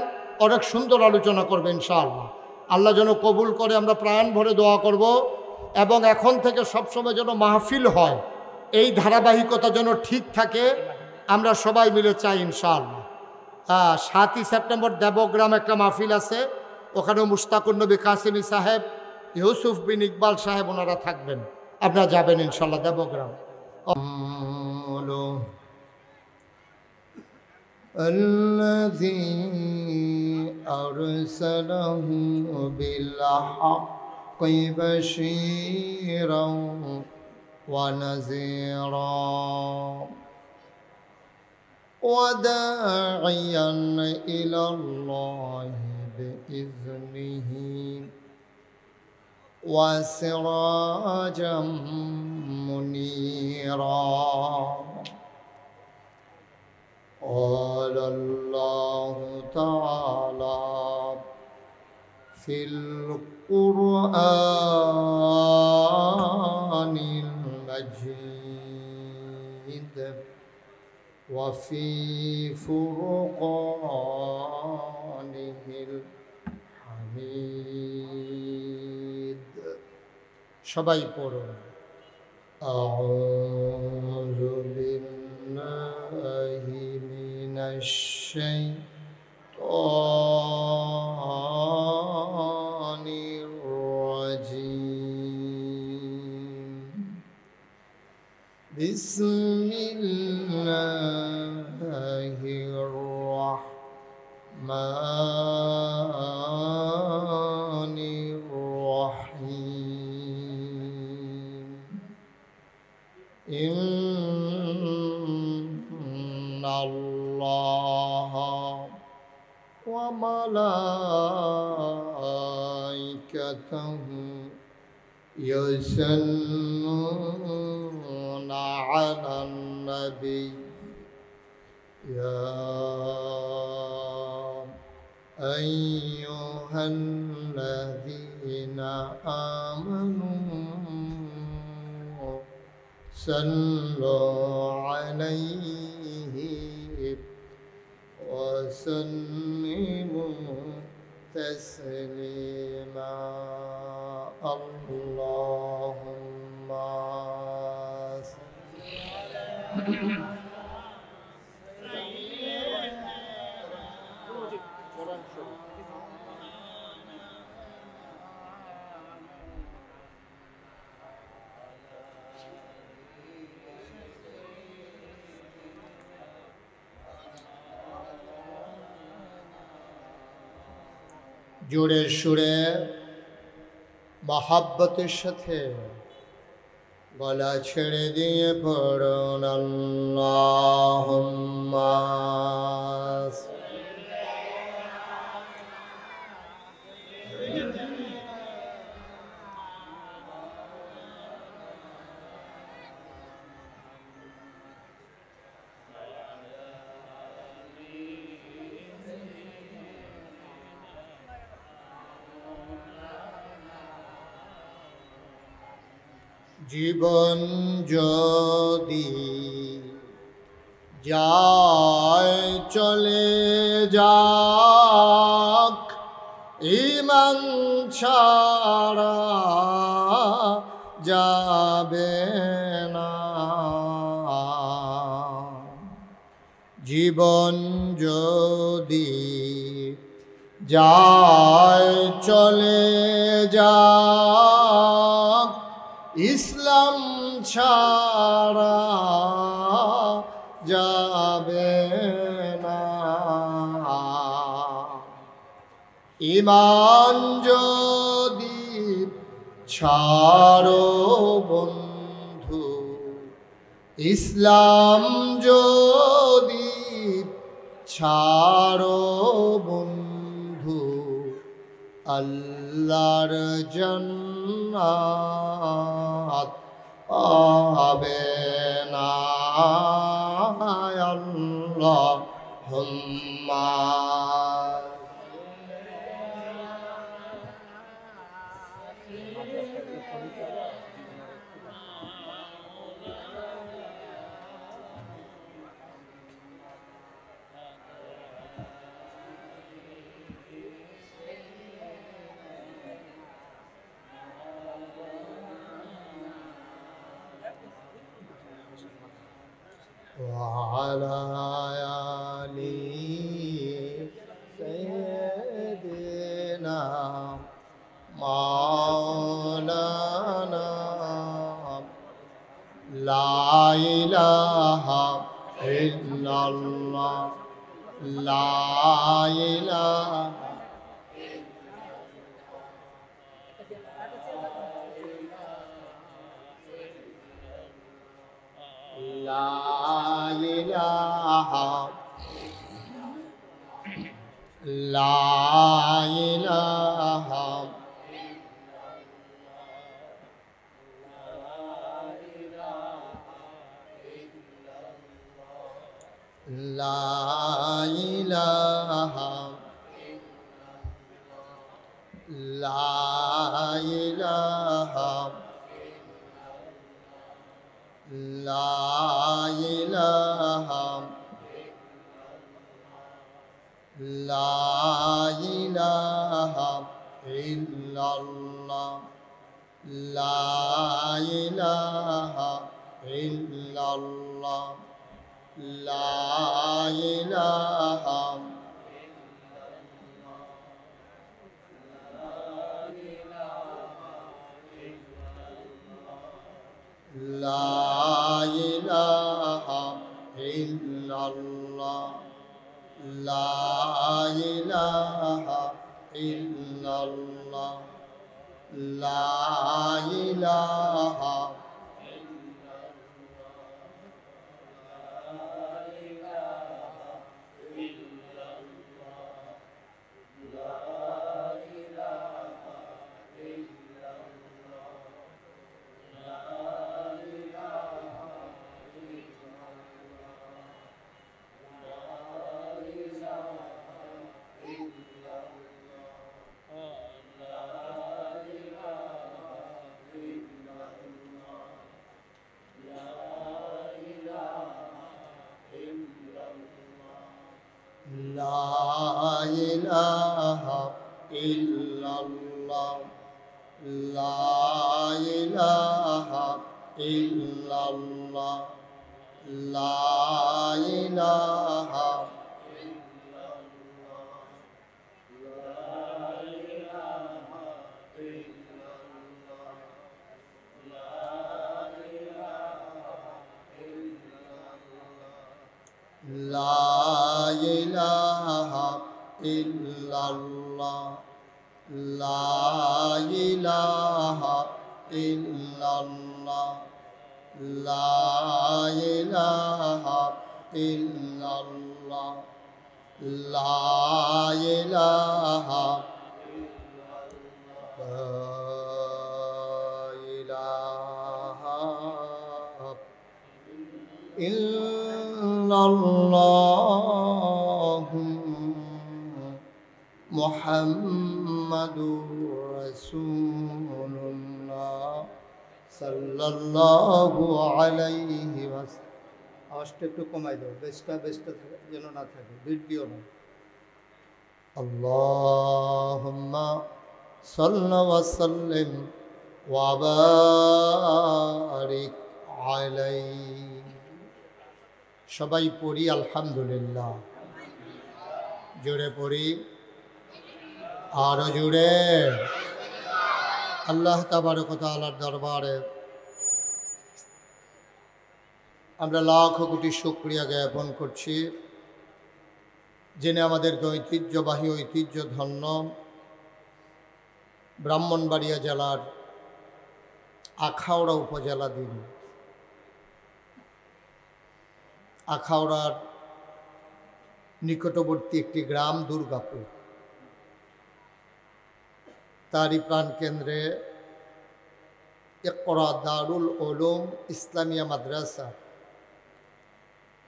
অনেক সুন্দর আলোচনা করবে ইনশাআল্লাহ। আল্লাহ যেন কবুল করে, আমরা প্রাণ ভরে দোয়া করব। এবং এখন থেকে সবসময় যেন মাহফিল হয়, এই ধারাবাহিকতা যেন ঠিক থাকে, আমরা সবাই মিলে চাই ইনশাআল্লাহ। 7ই সেপ্টেম্বর দেবগ্রাম একটা মাহফিল আছে, ওখানে মুশতাকুর নবী কাসিমি সাহেব, ইউসুফ বিন ইকবাল সাহেব ওনারা থাকবেন, আপনারা যাবেন ইনশাআল্লাহ দেবগ্রাম। الذي أرسله بالحق بشيرا ونذيرا وداعيا إلى الله بإذنه وسراجا منيرا قال الله تعالى في القرآن المجيد وفي فرقانه الحميد সবাই পড়ুন أعوذ بالله من الشيطان الرجيم بسم الله الرحمن الرحيم إن الله وملائكته يصلون على النبي يا أيها الذين آمنوا صلوا عليه وسلموا تسليما اللهم জোরে সুরে মহাব্বতের সাথে গলা ছেড়ে দিয়ে পড়ুন আল্লাহুম্মা জীবন যদি যায় চলে যাক ঈমান ছাড়া যাবে না জীবন যদি যায় চলে যাক ইসলাম ছাড়া যাবে না ঈমান যদি ছাড়ো বন্ধু ইসলাম যদি ছাড়ো বন্ধু আল্লাহর জান্নাত পাবে না আল্লাহুম্মা وعلى آل سيدنا مولانا لا إله إلا الله لا إله লা ইলাহা লা ইলাহা লা ইলাহা লা ইলাহা লা ইলাহা লা ইলাহা ইল্লাল্লাহ লা ইলাহা ইল্লাল্লাহ লা ইলাহা লা ইলাহা ইল্লাল্লাহ লা ইলাহা ইল্লাল্লাহ লা ইলাহা لا إله إلا الله لا إله إلا الله لا إله لا إله إلا الله لا إله إلا الله لا إله إلا الله لا إله إلا الله محمد رسول الله صلى الله عليه وسلم আওয়াজটা একটু কমাই দাও বেশটা যেন না থাকে ভিডিও না আল্লাহুম্মা সাল্লি ওয়া সাল্লিম ওয়া বারিক আলাইহি সবাই পড়ি আলহামদুলিল্লাহ জোরে পড়ি আরো জোরে আল্লাহ তাবারক ওয়া তাআলার দরবারে আমরা লাখ কোটি শুকরিয়া জ্ঞাপন করছি যিনি আমাদেরকে ঐতিহ্যবাহী ঐতিহ্যধন্য ব্রাহ্মণবাড়িয়া জেলার আখাউড়া উপজেলা দিন আখাউড়ার নিকটবর্তী একটি গ্রাম দুর্গাপুর তারই প্রাণকেন্দ্রে ইকরা দারুল উলুম ইসলামিয়া মাদ্রাসা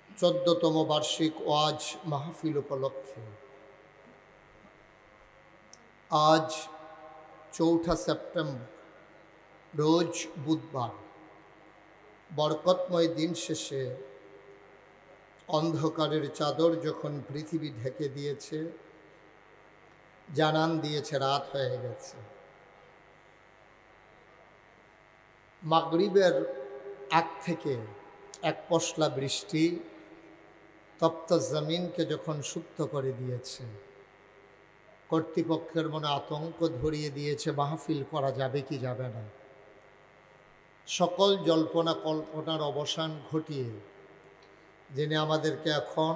14তম বার্ষিক ওয়াজ মাহফিল উপলক্ষে আজ 4 সেপ্টেম্বর রোজ বুধবার বরকতময় দিন শেষে অন্ধকারের চাদর যখন পৃথিবী ঢেকে দিয়েছে জানান দিয়েছে রাত হয়ে গেছে মাগরিবের আগ থেকে এক পশলা বৃষ্টি তপ্ত জমিনকে যখন সুপ্ত করে দিয়েছে কর্তৃপক্ষের মনে আতঙ্ক ধরিয়ে দিয়েছে মাহফিল করা যাবে কি যাবে না সকল জল্পনা কল্পনার অবসান ঘটিয়ে যিনি আমাদেরকে এখন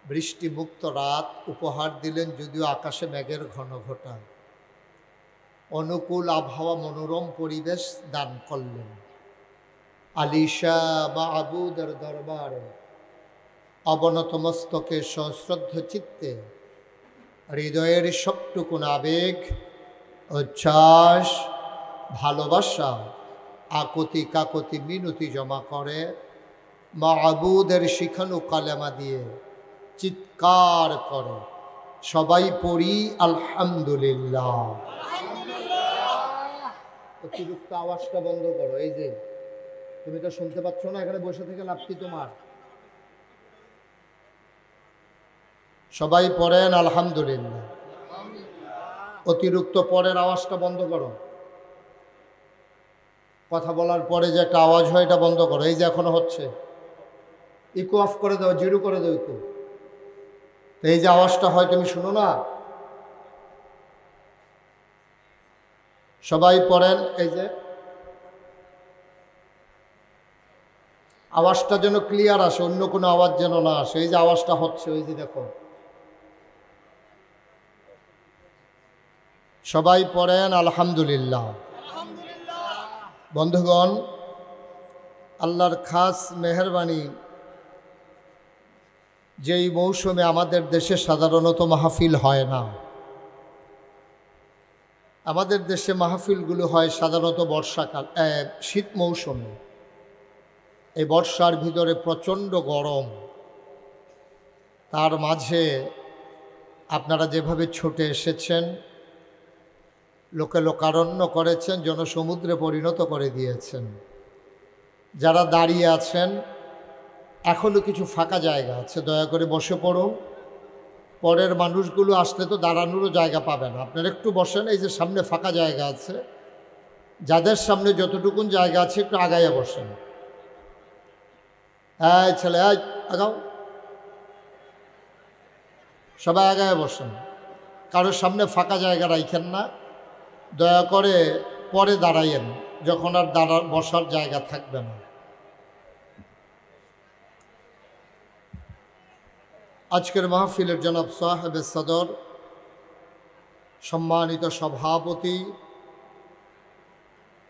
বৃষ্টিমুক্ত রাত উপহার দিলেন যদিও আকাশে মেঘের ঘন ঘটা অনুকূল আবহাওয়া মনোরম পরিবেশ দান করলেন আলিশা মাবুদের দরবারে অবনত মস্তকে সশ্রদ্ধ চিত্তে হৃদয়ের সবটুকুন আবেগ, উচ্ছ্বাস, ভালোবাসা, আকুতি কাকুতি মিনতি জমা করে মাবুদের শিখানো কালেমা দিয়ে চিৎকার করে সবাই পড়ি আলহামদুলিল্লাহ। অতিরিক্ত আওয়াজটা বন্ধ করো। এই যে তুমি তো শুনতে পাচ্ছ না, এখানে বসে থেকে লাভ কি তোমার? সবাই পড়েন আলহামদুলিল্লাহ। অতিরিক্ত পরের আওয়াজটা বন্ধ করো। কথা বলার পরে যে একটা আওয়াজ হয় এটা বন্ধ করো। এই যে এখনো হচ্ছে, ইকো অফ করে দাও, জিরো করে দাও ইকো। তো এই যে আওয়াজটা হয় তুমি শুনো না। সবাই পড়েন। এই যে আওয়াজটা যেন ক্লিয়ার আসে, অন্য কোনো আওয়াজ যেন না আসে। এই যে আওয়াজটা হচ্ছে, ওই যে দেখো, সবাই পড়েন আলহামদুলিল্লাহ। বন্ধুগণ, আল্লাহর খাস মেহেরবানি, যেই মৌসুমে আমাদের দেশে সাধারণত মাহফিল হয় না। আমাদের দেশে মাহফিলগুলো হয় সাধারণত বর্ষাকাল, শীত মৌসুমে। এই বর্ষার ভিতরে প্রচণ্ড গরম, তার মাঝে আপনারা যেভাবে ছুটে এসেছেন, লোকে লোকারণ্য করেছেন, জনসমুদ্রে পরিণত করে দিয়েছেন। যারা দাঁড়িয়ে আছেন, এখনও কিছু ফাঁকা জায়গা আছে, দয়া করে বসে পড়ুন। পরের মানুষগুলো আসলে তো দাঁড়ানোরও জায়গা পাবে না, আপনারা একটু বসেন। এই যে সামনে ফাঁকা জায়গা আছে, যাদের সামনে যতটুকুন জায়গা আছে একটু আগাইয়া বসেন। এই ছেলে, এই আগাও, সবাই আগায় বসেন। কারোর সামনে ফাঁকা জায়গা রাখেন না, দয়া করে পরে দাঁড়াইয়েন যখন আর বসার জায়গা থাকবে না। আজকের মাহফিলের জনাব সাহেব সদর, সম্মানিত সভাপতি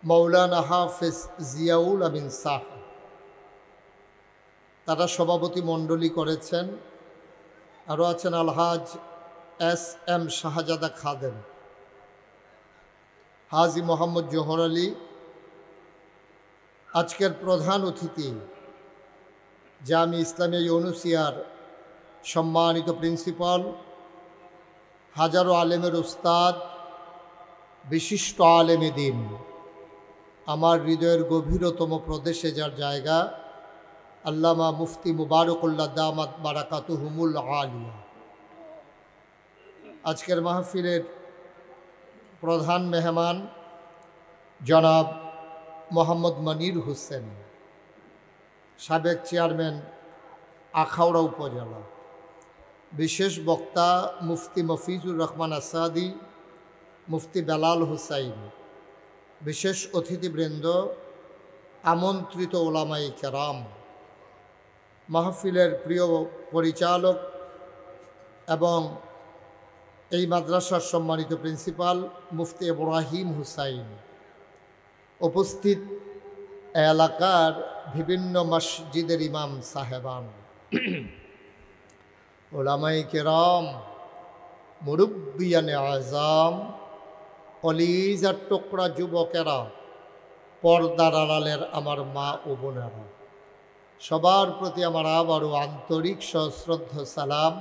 মৌলানা হাফেজ জিয়াউল আমিন সাহেব, তারা সভাপতি মণ্ডলী করেছেন। আরও আছেন আলহাজ SM শাহজাদা খাদেম, হাজি মোহাম্মদ জোহর আলী। আজকের প্রধান অতিথি জামি ইসলামিয়া ইউনুসিয়ার সম্মানিত প্রিন্সিপাল, হাজারো আলেমের উস্তাদ, বিশিষ্ট আলেমে দিন, আমার হৃদয়ের গভীরতম প্রদেশে যার জায়গা, আল্লামা মুফতি মুবারকুল্লাহ দামাত বারাকাতুহুমুল আলিয়া। আজকের মাহফিলের প্রধান মেহমান জনাব মোহাম্মদ মনির হোসেন, সাবেক চেয়ারম্যান আখাউড়া উপজেলা। বিশেষ বক্তা মুফতি মফিজুর রহমান আসাদি, মুফতি বেলাল হুসাইন। বিশেষ অতিথিবৃন্দ, আমন্ত্রিত ওলামায়ে কেরাম, মাহফিলের প্রিয় পরিচালক এবং এই মাদ্রাসার সম্মানিত প্রিন্সিপাল মুফতি ইব্রাহিম হুসাইন, উপস্থিত এলাকার বিভিন্ন মসজিদের ইমাম সাহেবান, ওলামায়ে কেরাম, মুরব্বিয়ানে আযাম, কলিজার টুকরা যুবকেরা, পর্দার আড়ালের আমার মা ও বোনেরা, সবার প্রতি আমার আবারও আন্তরিক সশ্রদ্ধ সালাম।